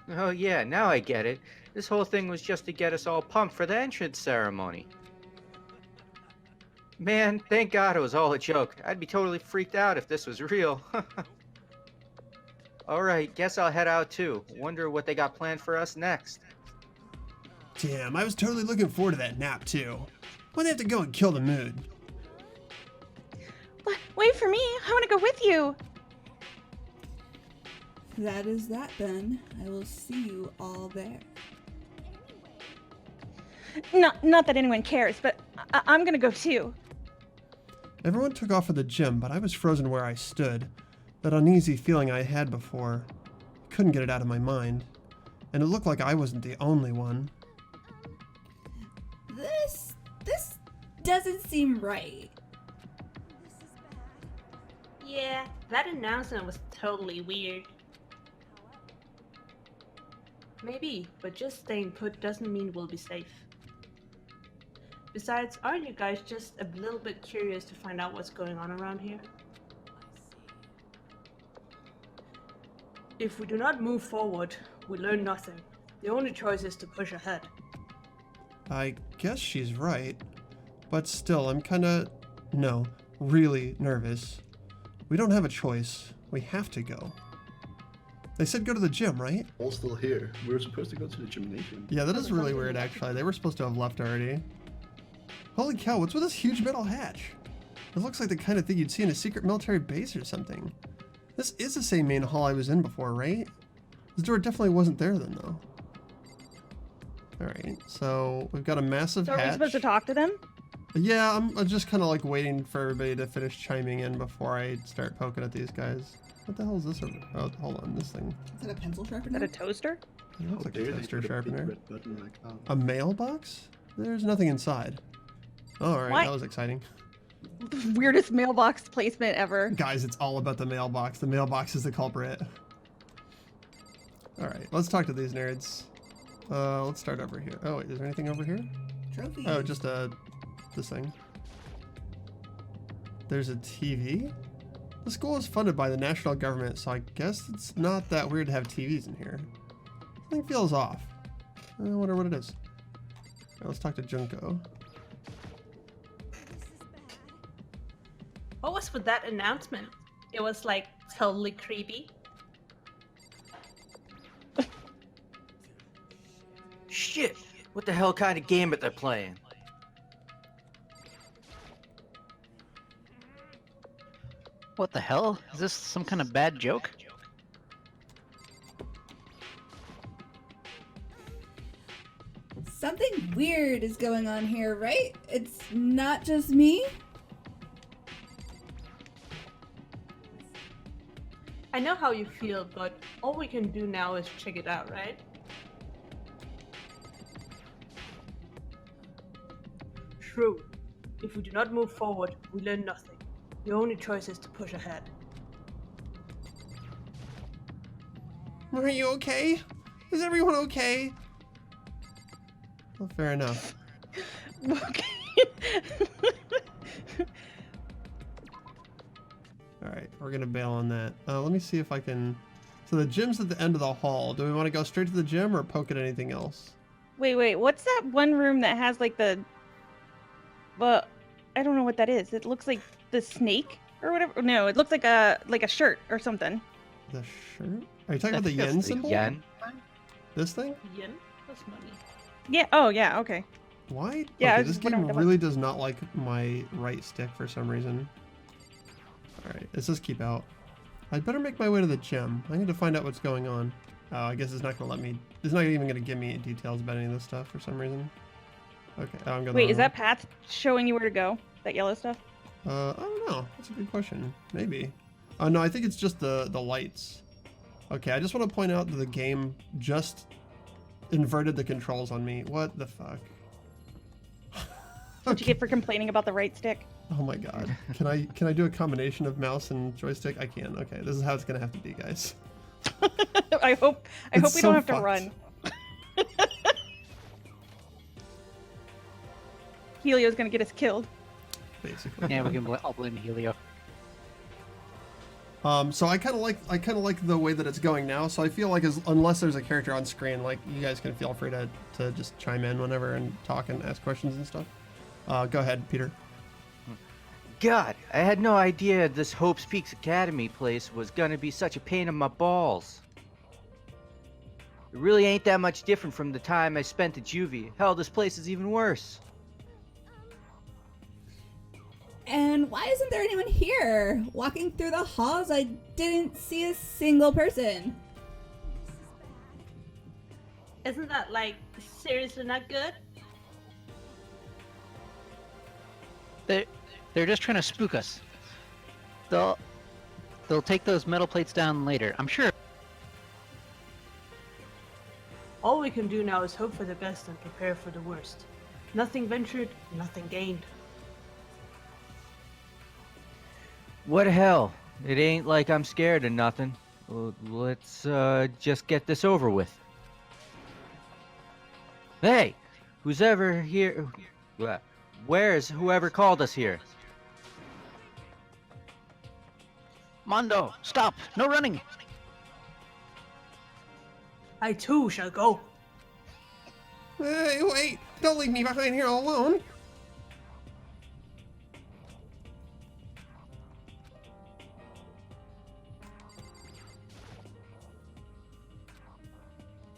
Oh yeah, now I get it. This whole thing was just to get us all pumped for the entrance ceremony. Man, thank God it was all a joke. I'd be totally freaked out if this was real. Alright, guess I'll head out too. Wonder what they got planned for us next. Damn, I was totally looking forward to that nap too. Why'd they have to go and kill the mood? Wait for me. I want to go with you. That is that then. I will see you all there. Not that anyone cares, but I'm going to go too. Everyone took off for the gym, but I was frozen where I stood. That uneasy feeling I had before. Couldn't get it out of my mind. And it looked like I wasn't the only one. This doesn't seem right. Yeah, that announcement was totally weird. Maybe, but just staying put doesn't mean we'll be safe. Besides, aren't you guys just a little bit curious to find out what's going on around here? If we do not move forward, we learn nothing. The only choice is to push ahead. I guess she's right. But still, I'm really nervous. We don't have a choice. We have to go. They said go to the gym, right? All still here. We were supposed to go to the gymnasium. Yeah, that is really weird actually. They were supposed to have left already. Holy cow, what's with this huge metal hatch? It looks like the kind of thing you'd see in a secret military base or something. This is the same main hall I was in before, right? This door definitely wasn't there then, though. Alright, so we've got a massive So are we hatch. supposed to talk to them? Yeah, I'm just kind of like waiting for everybody to finish chiming in before I start poking at these guys. What the hell is this over? Oh, hold on, this thing. Is that a pencil Is sharpener? that a toaster? It looks like a There they toaster put a big sharpener. red button like, oh. A mailbox? There's nothing inside. Oh, alright, What? that was exciting. Weirdest mailbox placement ever. Guys, it's all about the mailbox. The mailbox is the culprit. Alright, let's talk to these nerds. Let's start over here. Oh, wait, is there anything over here? Trophy. Oh, just this thing. There's a TV? The school is funded by the national government, so I guess it's not that weird to have TVs in here. Something feels off. I wonder what it is. Alright, let's talk to Junko. What was with that announcement? It was like totally creepy. Shit! What the hell kind of game are they playing? What the hell? Is this some kind of bad joke? Something weird is going on here, right? It's not just me? I know how you feel, but all we can do now is check it out, right? True. If we do not move forward, we learn nothing. The only choice is to push ahead. Are you okay? Is everyone okay? Well, fair enough. Okay. Alright, we're gonna bail on that. Let me see if I can... So the gym's at the end of the hall. Do we want to go straight to the gym or poke at anything else? Wait, what's that one room that has like the... Well, I don't know what that is. It looks like the snake or whatever. No, it looks like a shirt or something. The shirt? Are you talking about the That's yen the symbol? Yen? This thing? Yen? That's money. Yeah. Oh, yeah. Okay. Why? Yeah, I okay, was this just game wondering what that really does not like my right stick for some reason. Alright, let's just keep out. I'd better make my way to the gym. I need to find out what's going on. Oh, I guess it's not gonna let me... It's not even gonna give me details about any of this stuff for some reason. Okay, I'm gonna... Wait, is that path showing you where to go? That yellow stuff? I don't know. That's a good question. Maybe. Oh, no, I think it's just the lights. Okay, I just want to point out that the game just inverted the controls on me. What the fuck? What'd you get for complaining about the right stick? Oh my god. Can I do a combination of mouse and joystick? I can. Okay, this is how it's gonna have to be, guys. I hope we so don't have to fucked. run. Helio's gonna get us killed. Basically. Yeah, we can. I'll blame Helio. So I kind of like the way that it's going now. So I feel like unless there's a character on screen, like you guys can feel free to just chime in whenever and talk and ask questions and stuff. Go ahead, Peter. God, I had no idea this Hope's Peaks Academy place was gonna be such a pain in my balls. It really ain't that much different from the time I spent at Juvie. Hell, this place is even worse. And why isn't there anyone here? Walking through the halls, I didn't see a single person. Isn't that, like, seriously not good? They're just trying to spook us. They'll take those metal plates down later. I'm sure. All we can do now is hope for the best and prepare for the worst. Nothing ventured, nothing gained. What the hell? It ain't like I'm scared of nothing. Let's just get this over with. Hey, who's ever here? Where's whoever called us here? Mondo, stop! No running! I too shall go. Hey, wait! Don't leave me behind here all alone!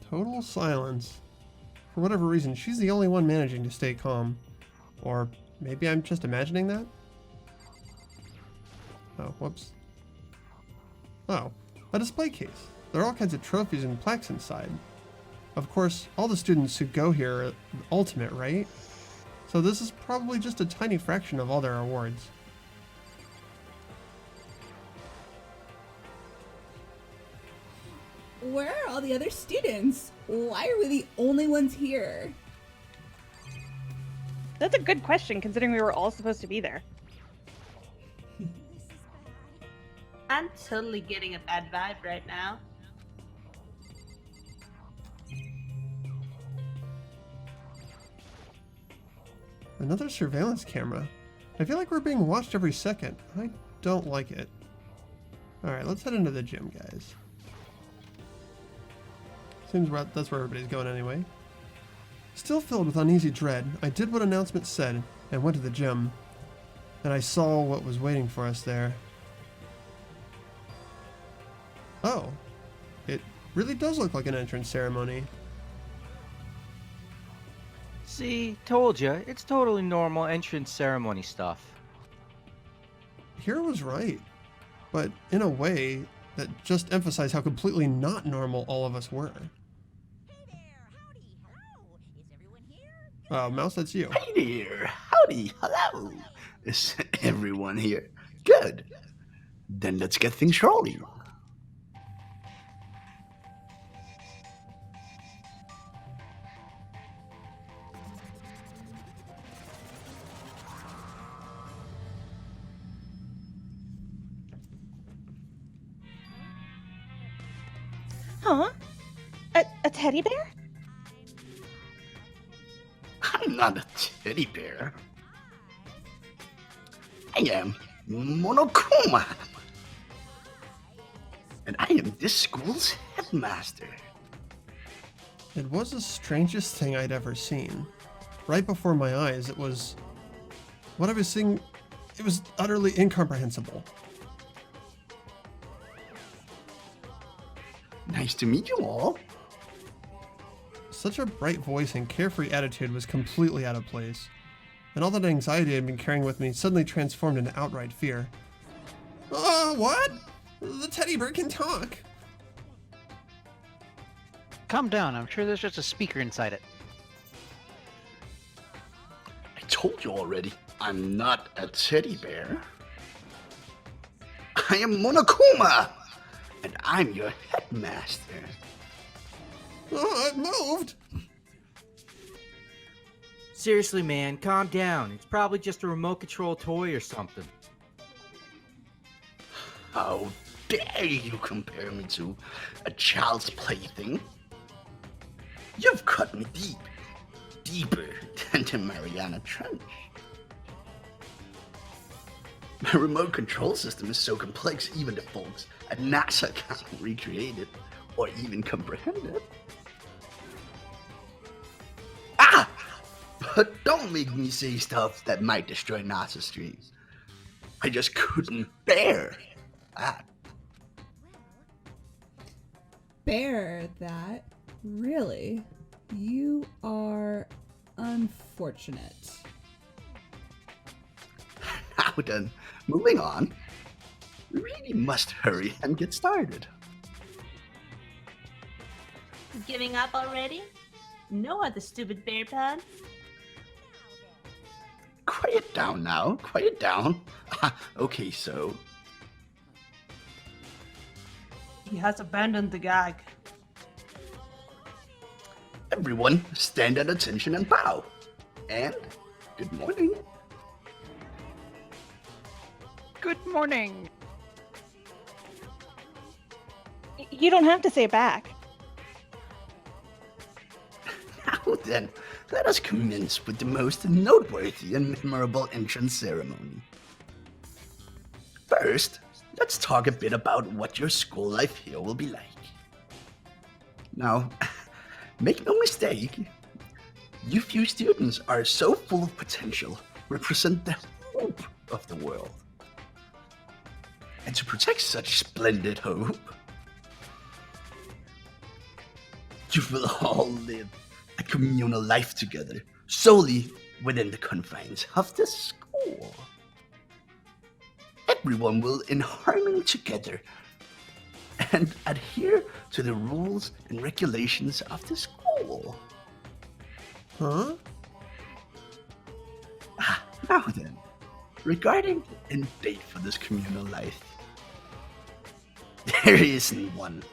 Total silence. For whatever reason, she's the only one managing to stay calm. Or maybe I'm just imagining that? Oh, whoops. Oh, a display case. There are all kinds of trophies and plaques inside. Of course, all the students who go here are the ultimate, right? So this is probably just a tiny fraction of all their awards. Where are all the other students? Why are we the only ones here? That's a good question, considering we were all supposed to be there. I'm totally getting a bad vibe right now. Another surveillance camera. I feel like we're being watched every second. I don't like it. Alright, let's head into the gym, guys. Seems that's where everybody's going anyway. Still filled with uneasy dread, I did what announcement said and went to the gym. And I saw what was waiting for us there. Oh, it really does look like an entrance ceremony. See, told ya, it's totally normal entrance ceremony stuff. Hero was right, but in a way that just emphasized how completely not normal all of us were. Hey there, howdy, hello. Is everyone here? Oh, Mouse, that's you. Hey there, howdy, hello. Is everyone here? Good. Then let's get things rolling. Huh? A teddy bear? I'm not a teddy bear. I am Monokuma. And I am this school's headmaster. It was the strangest thing I'd ever seen. Right before my eyes, it was... What I was seeing, it was utterly incomprehensible. Nice to meet you all. Such a bright voice and carefree attitude was completely out of place, and all that anxiety I'd been carrying with me suddenly transformed into outright fear. What? The teddy bear can talk. Calm down, I'm sure there's just a speaker inside it. I told you already, I'm not a teddy bear. I am Monokuma, and I'm your headmaster. Oh, it moved. Seriously, man, calm down. It's probably just a remote control toy or something. How dare you compare me to a child's plaything? You've cut me deep, deeper than the Mariana Trench. My remote control system is so complex even the folks at NASA can't recreate it or even comprehend it. Ah! But don't make me say stuff that might destroy NASA's dreams. I just couldn't bear that. Bear that? Really? You are unfortunate. Now then, moving on. We really must hurry and get started. Giving up already? No other stupid bear pun. Quiet down now, quiet down. Okay, so... He has abandoned the gag. Everyone, stand at attention and bow. And good morning. Good morning! You don't have to say it back. Now then, let us commence with the most noteworthy and memorable entrance ceremony. First, let's talk a bit about what your school life here will be like. Now, make no mistake, you few students are so full of potential, represent the hope of the world. And to protect such splendid hope, you will all live a communal life together, solely within the confines of the school. Everyone will in harmony together and adhere to the rules and regulations of the school. Huh? Now then, regarding the end date for this communal life, there isn't one.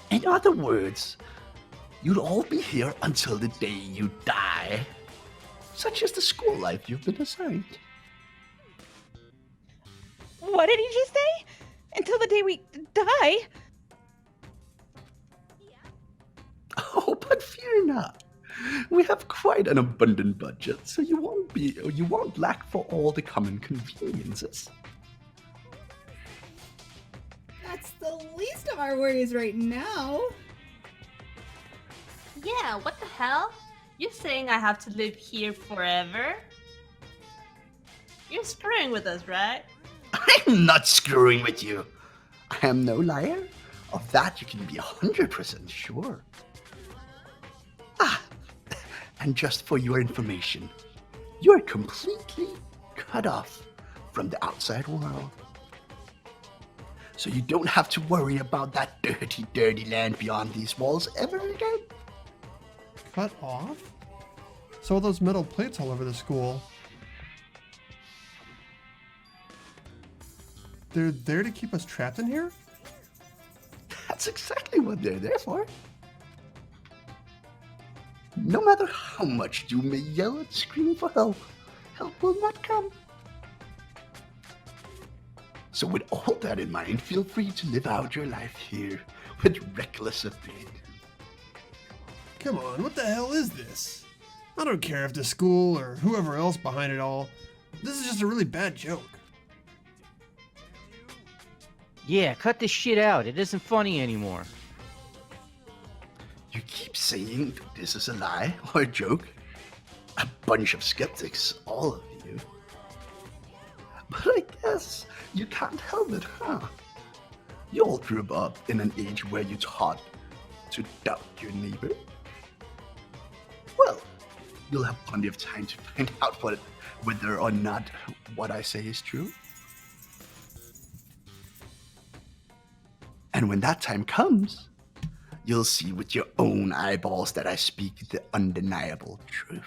In other words, you'll all be here until the day you die, such as the school life you've been assigned. What did he just say? Until the day we die? Oh, but fear not. We have quite an abundant budget, so you won't lack for all the common conveniences. That's the least of our worries right now. Yeah, what the hell? You're saying I have to live here forever? You're screwing with us, right? I'm not screwing with you. I am no liar. Of that you can be 100% sure. And just for your information, you're completely cut off from the outside world. So you don't have to worry about that dirty, dirty land beyond these walls ever again. Cut off? So all those metal plates all over the school, they're there to keep us trapped in here? That's exactly what they're there for. No matter how much you may yell and scream for help, help will not come. So with all that in mind, feel free to live out your life here with reckless abandon. Come on, what the hell is this? I don't care if the school or whoever else behind it all. This is just a really bad joke. Yeah, cut this shit out. It isn't funny anymore. You keep saying this is a lie or a joke. A bunch of skeptics, all of you. But I guess you can't help it, huh? You all grew up in an age where you're taught to doubt your neighbor. Well, you'll have plenty of time to find out whether or not what I say is true. And when that time comes, you'll see with your own eyeballs that I speak the undeniable truth.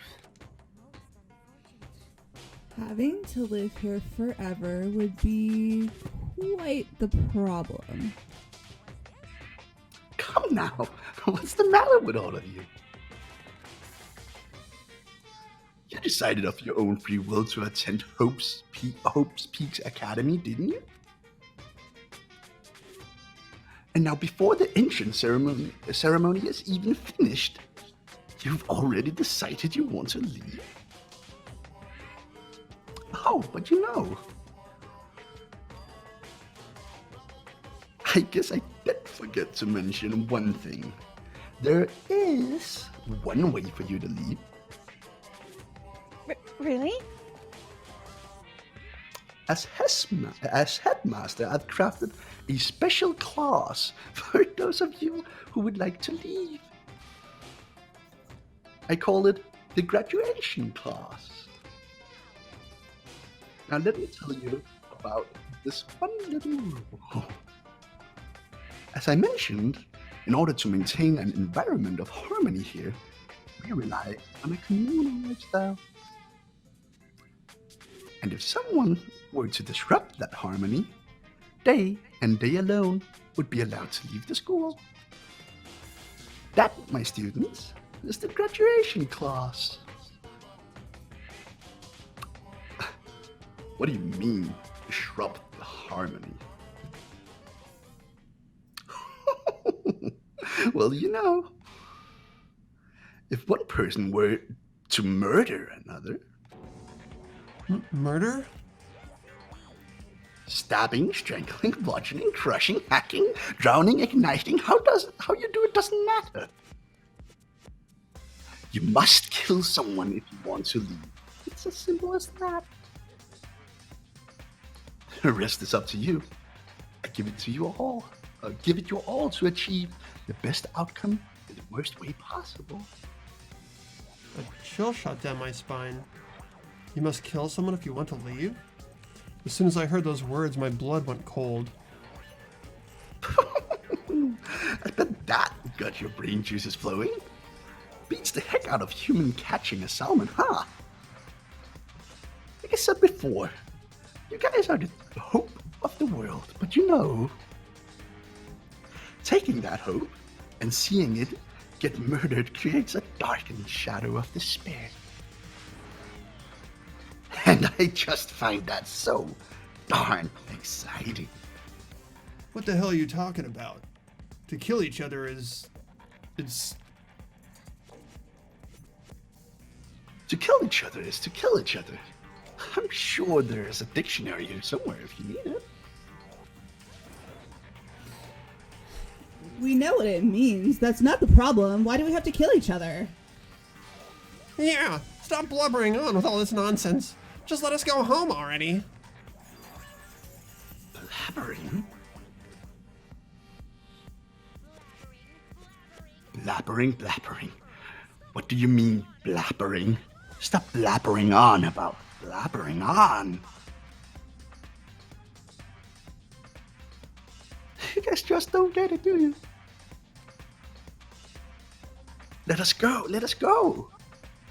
Having to live here forever would be quite the problem. Come now, what's the matter with all of you? You decided of your own free will to attend Hope's Peaks Academy, didn't you? And now before the entrance ceremony is even finished, you've already decided you want to leave? Oh, but you know, I guess I did forget to mention one thing. There is one way for you to leave. Really? As headmaster, I've crafted a special class for those of you who would like to leave. I call it the graduation class. Now let me tell you about this fun little rule. As I mentioned, in order to maintain an environment of harmony here, we rely on a communal lifestyle. And if someone were to disrupt that harmony, they and they alone would be allowed to leave the school. That, my students, is the graduation class. What do you mean, disrupt the harmony? Well, you know, if one person were to murder another, Murder? stabbing, strangling, bludgeoning, crushing, hacking, drowning, igniting, how you do it doesn't matter. You must kill someone if you want to leave. It's as simple as that. The rest is up to you. I give it to you all. I'll give it you all to achieve the best outcome in the worst way possible. A chill shot down my spine. You must kill someone if you want to leave? As soon as I heard those words, my blood went cold. I bet that got your brain juices flowing. Beats the heck out of human catching a salmon, huh? Like I said before, you guys are the hope of the world, but you know, taking that hope and seeing it get murdered creates a darkened shadow of despair. And I just find that so darn exciting. What the hell are you talking about? To kill each other it's... To kill each other is to kill each other. I'm sure there's a dictionary here somewhere if you need it. We know what it means. That's not the problem. Why do we have to kill each other? Yeah, stop blubbering on with all this nonsense. Just let us go home already. Blabbering? Blabbering. What do you mean, blabbering? Stop blabbering on about blabbering on. You guys just don't get it, do you? Let us go.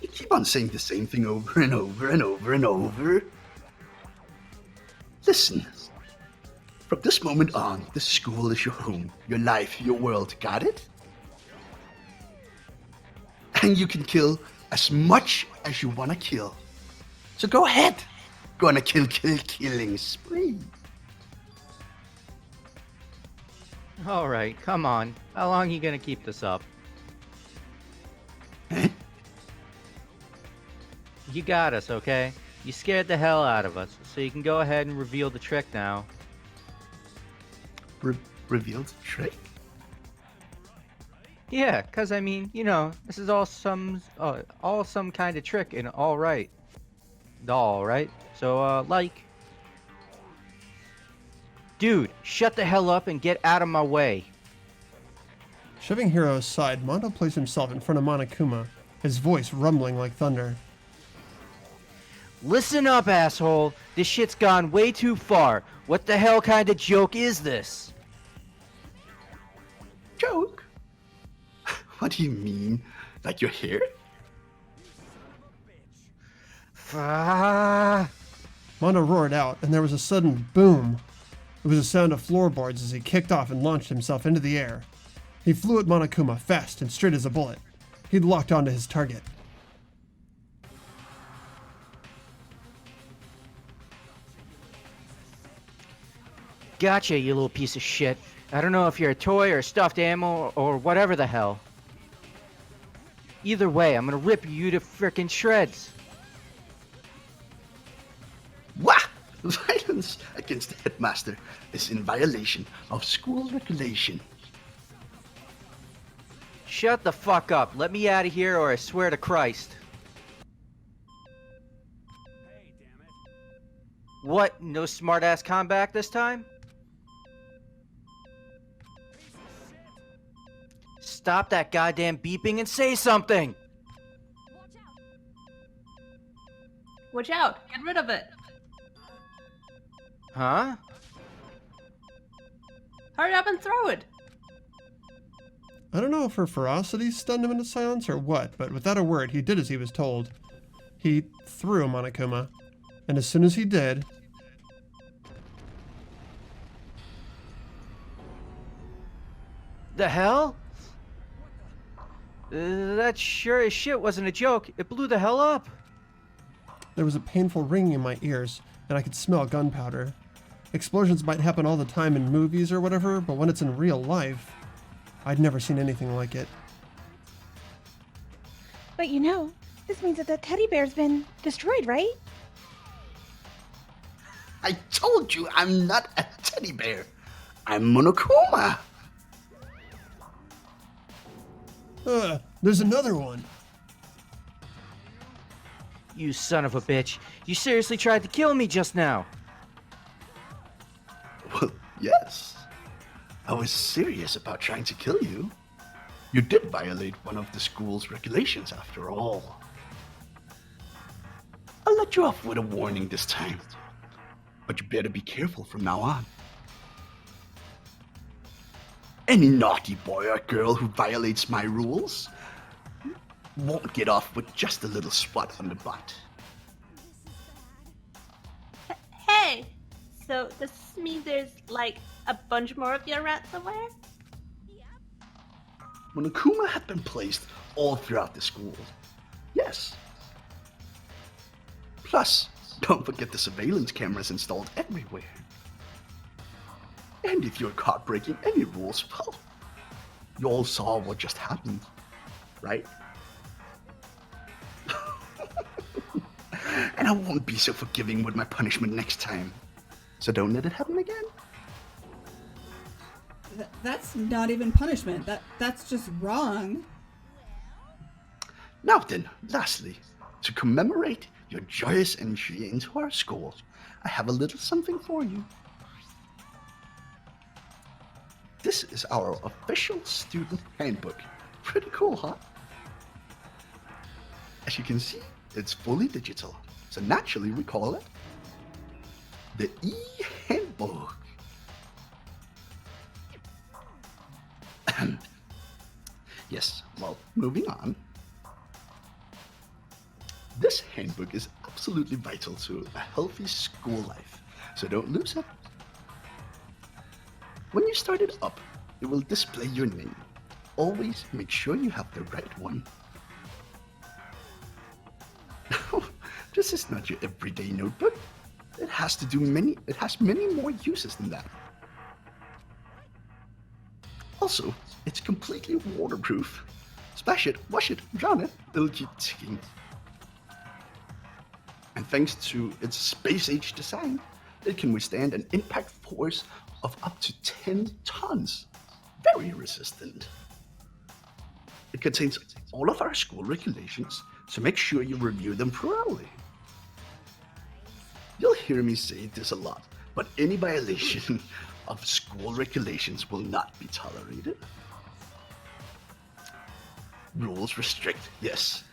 You keep on saying the same thing over and over and over and over. Listen, from this moment on, the school is your home, your life, your world, got it? And you can kill as much as you want to kill. So go ahead. Go on a killing spree. Alright, come on. How long are you gonna keep this up? Eh? You got us, okay? You scared the hell out of us, so you can go ahead and reveal the trick now. Revealed the trick? Yeah, cause I mean, you know, this is all some kind of trick and all right. So, like... Dude, shut the hell up and get out of my way. Shoving Hiro aside, Mondo placed himself in front of Monokuma, his voice rumbling like thunder. Listen up, asshole. This shit's gone way too far. What the hell kind of joke is this? Joke? What do you mean? Like your hair? Mondo roared out, and there was a sudden boom. It was a sound of floorboards as he kicked off and launched himself into the air. He flew at Monokuma fast and straight as a bullet. He'd locked onto his target. Gotcha, you little piece of shit. I don't know if you're a toy or a stuffed animal or whatever the hell. Either way, I'm gonna rip you to frickin' shreds. Wah! Violence against the headmaster is in violation of school regulation. Shut the fuck up. Let me out of here or I swear to Christ. Hey, damn it. What? No smart-ass comeback this time? Stop that goddamn beeping and say something! Watch out! Get rid of it! Huh? Hurry up and throw it! I don't know if her ferocity stunned him into silence or what, but without a word, he did as he was told. He threw Monokuma, and as soon as he did... The hell? That sure as shit wasn't a joke. It blew the hell up. There was a painful ringing in my ears, and I could smell gunpowder. Explosions might happen all the time in movies or whatever, but when it's in real life, I'd never seen anything like it. But you know, this means that the teddy bear's been destroyed, right? I told you I'm not a teddy bear. I'm Monokuma. There's another one. You son of a bitch. You seriously tried to kill me just now. Well, yes. I was serious about trying to kill you. You did violate one of the school's regulations after all. I'll let you off with a warning this time. But you better be careful from now on. Any naughty boy or girl who violates my rules won't get off with just a little swat on the butt. Hey! So, does this mean there's, like, a bunch more of you around somewhere? Monokuma had been placed all throughout the school. Yes. Plus, don't forget the surveillance cameras installed everywhere. And if you're caught breaking any rules, well, you all saw what just happened, right? And I won't be so forgiving with my punishment next time. So don't let it happen again. That's not even punishment. That's just wrong. Now then, lastly, to commemorate your joyous entry into our school, I have a little something for you. This is our official student handbook. Pretty cool, huh? As you can see, it's fully digital, so naturally we call it the e-handbook. Yes, well, moving on. This handbook is absolutely vital to a healthy school life, so don't lose it. When you start it up, it will display your name. Always make sure you have the right one. This is not your everyday notebook. It has many more uses than that. Also, it's completely waterproof. Splash it, wash it, drown it, it'll keep ticking. And thanks to its space-age design, it can withstand an impact force of up to 10 tons. Very resistant. It contains all of our school regulations, so make sure you review them thoroughly. You'll hear me say this a lot, but any violation of school regulations will not be tolerated. Rules restrict, yes,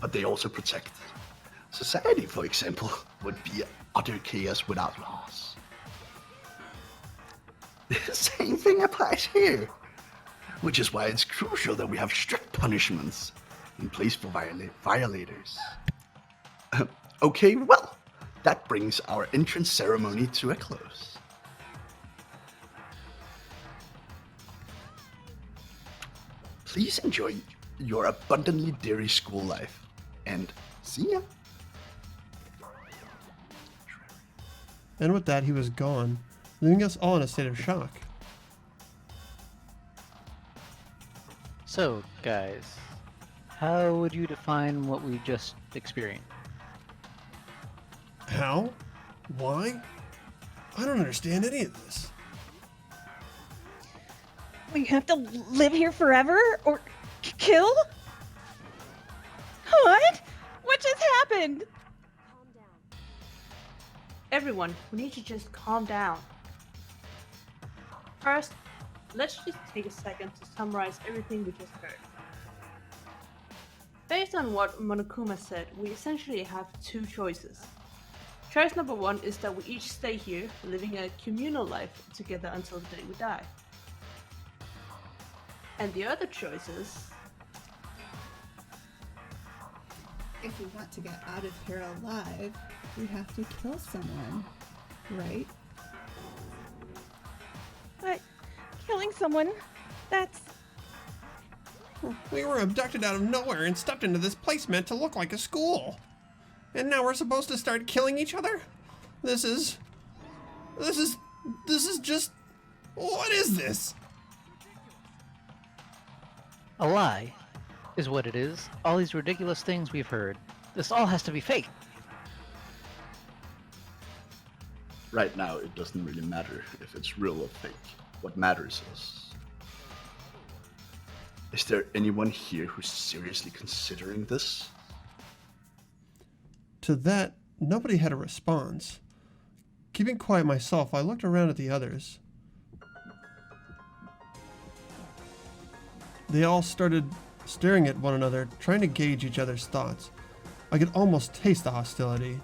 but they also protect. Society, for example, would be utter chaos without laws. The same thing applies here, which is why it's crucial that we have strict punishments in place for violators. Okay, well, that brings our entrance ceremony to a close. Please enjoy your abundantly dairy school life, and see ya. And with that, he was gone, leaving us all in a state of shock. So, guys, how would you define what we just experienced? How? Why? I don't understand any of this. We have to live here forever? Or kill? What? What just happened? Everyone, we need to just calm down. First, let's just take a second to summarize everything we just heard. Based on what Monokuma said, we essentially have two choices. Choice number one is that we each stay here, living a communal life together until the day we die. And the other choice is... If we want to get out of here alive, we have to kill someone, right? But killing someone, that's... We were abducted out of nowhere and stuffed into this place meant to look like a school. And now we're supposed to start killing each other? This is just... What is this? A lie is what it is. All these ridiculous things we've heard. This all has to be fake. Right now, it doesn't really matter if it's real or fake. What matters is there anyone here who's seriously considering this? To that, nobody had a response. Keeping quiet myself, I looked around at the others. They all started staring at one another, trying to gauge each other's thoughts. I could almost taste the hostility.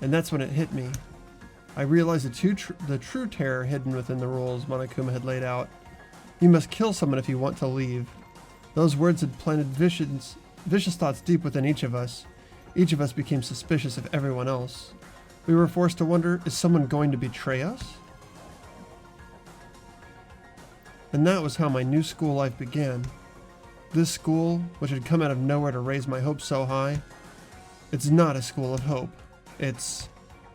And that's when it hit me. I realized the true terror hidden within the rules Monokuma had laid out. You must kill someone if you want to leave. Those words had planted vicious thoughts deep within each of us. Each of us became suspicious of everyone else. We were forced to wonder, is someone going to betray us? And that was how my new school life began. This school, which had come out of nowhere to raise my hopes so high, it's not a school of hope. It's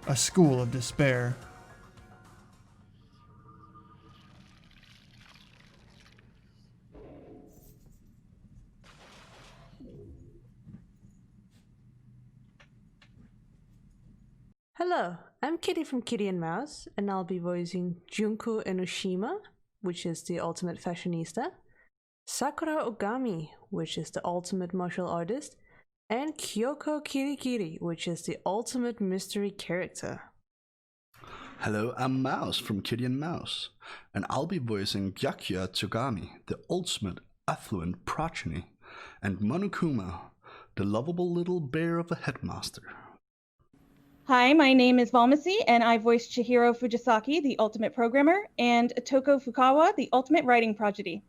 a school of despair. Hello, I'm Kitty from Kitty and Mouse, and I'll be voicing Junko Enoshima, which is the ultimate fashionista, Sakura Ogami, which is the ultimate martial artist, and Kyoko Kirikiri, which is the ultimate mystery character. Hello, I'm Mouse from Kitty and Mouse, and I'll be voicing Byakuya Tsugami, the ultimate affluent progeny, and Monokuma, the lovable little bear of a headmaster. Hi, my name is Valmasi, and I voice Chihiro Fujisaki, the ultimate programmer, and Toko Fukawa, the ultimate writing prodigy.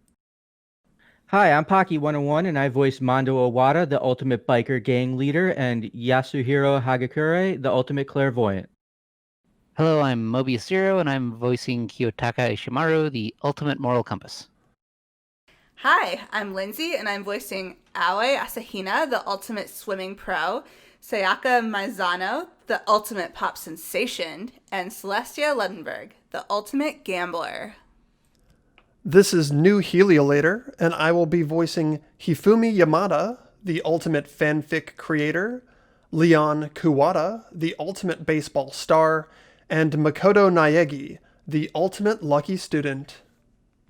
Hi, I'm Pocky101, and I voice Mondo Owada, the ultimate biker gang leader, and Yasuhiro Hagakure, the ultimate clairvoyant. Hello, I'm Mobius Zero, and I'm voicing Kiyotaka Ishimaru, the ultimate moral compass. Hi, I'm Lindsay, and I'm voicing Aoi Asahina, the ultimate swimming pro, Sayaka Maizano, the ultimate pop sensation, and Celestia Ledenberg, the ultimate gambler. This is New Heliolator, and I will be voicing Hifumi Yamada, the ultimate fanfic creator, Leon Kuwata, the ultimate baseball star, and Makoto Naegi, the ultimate lucky student.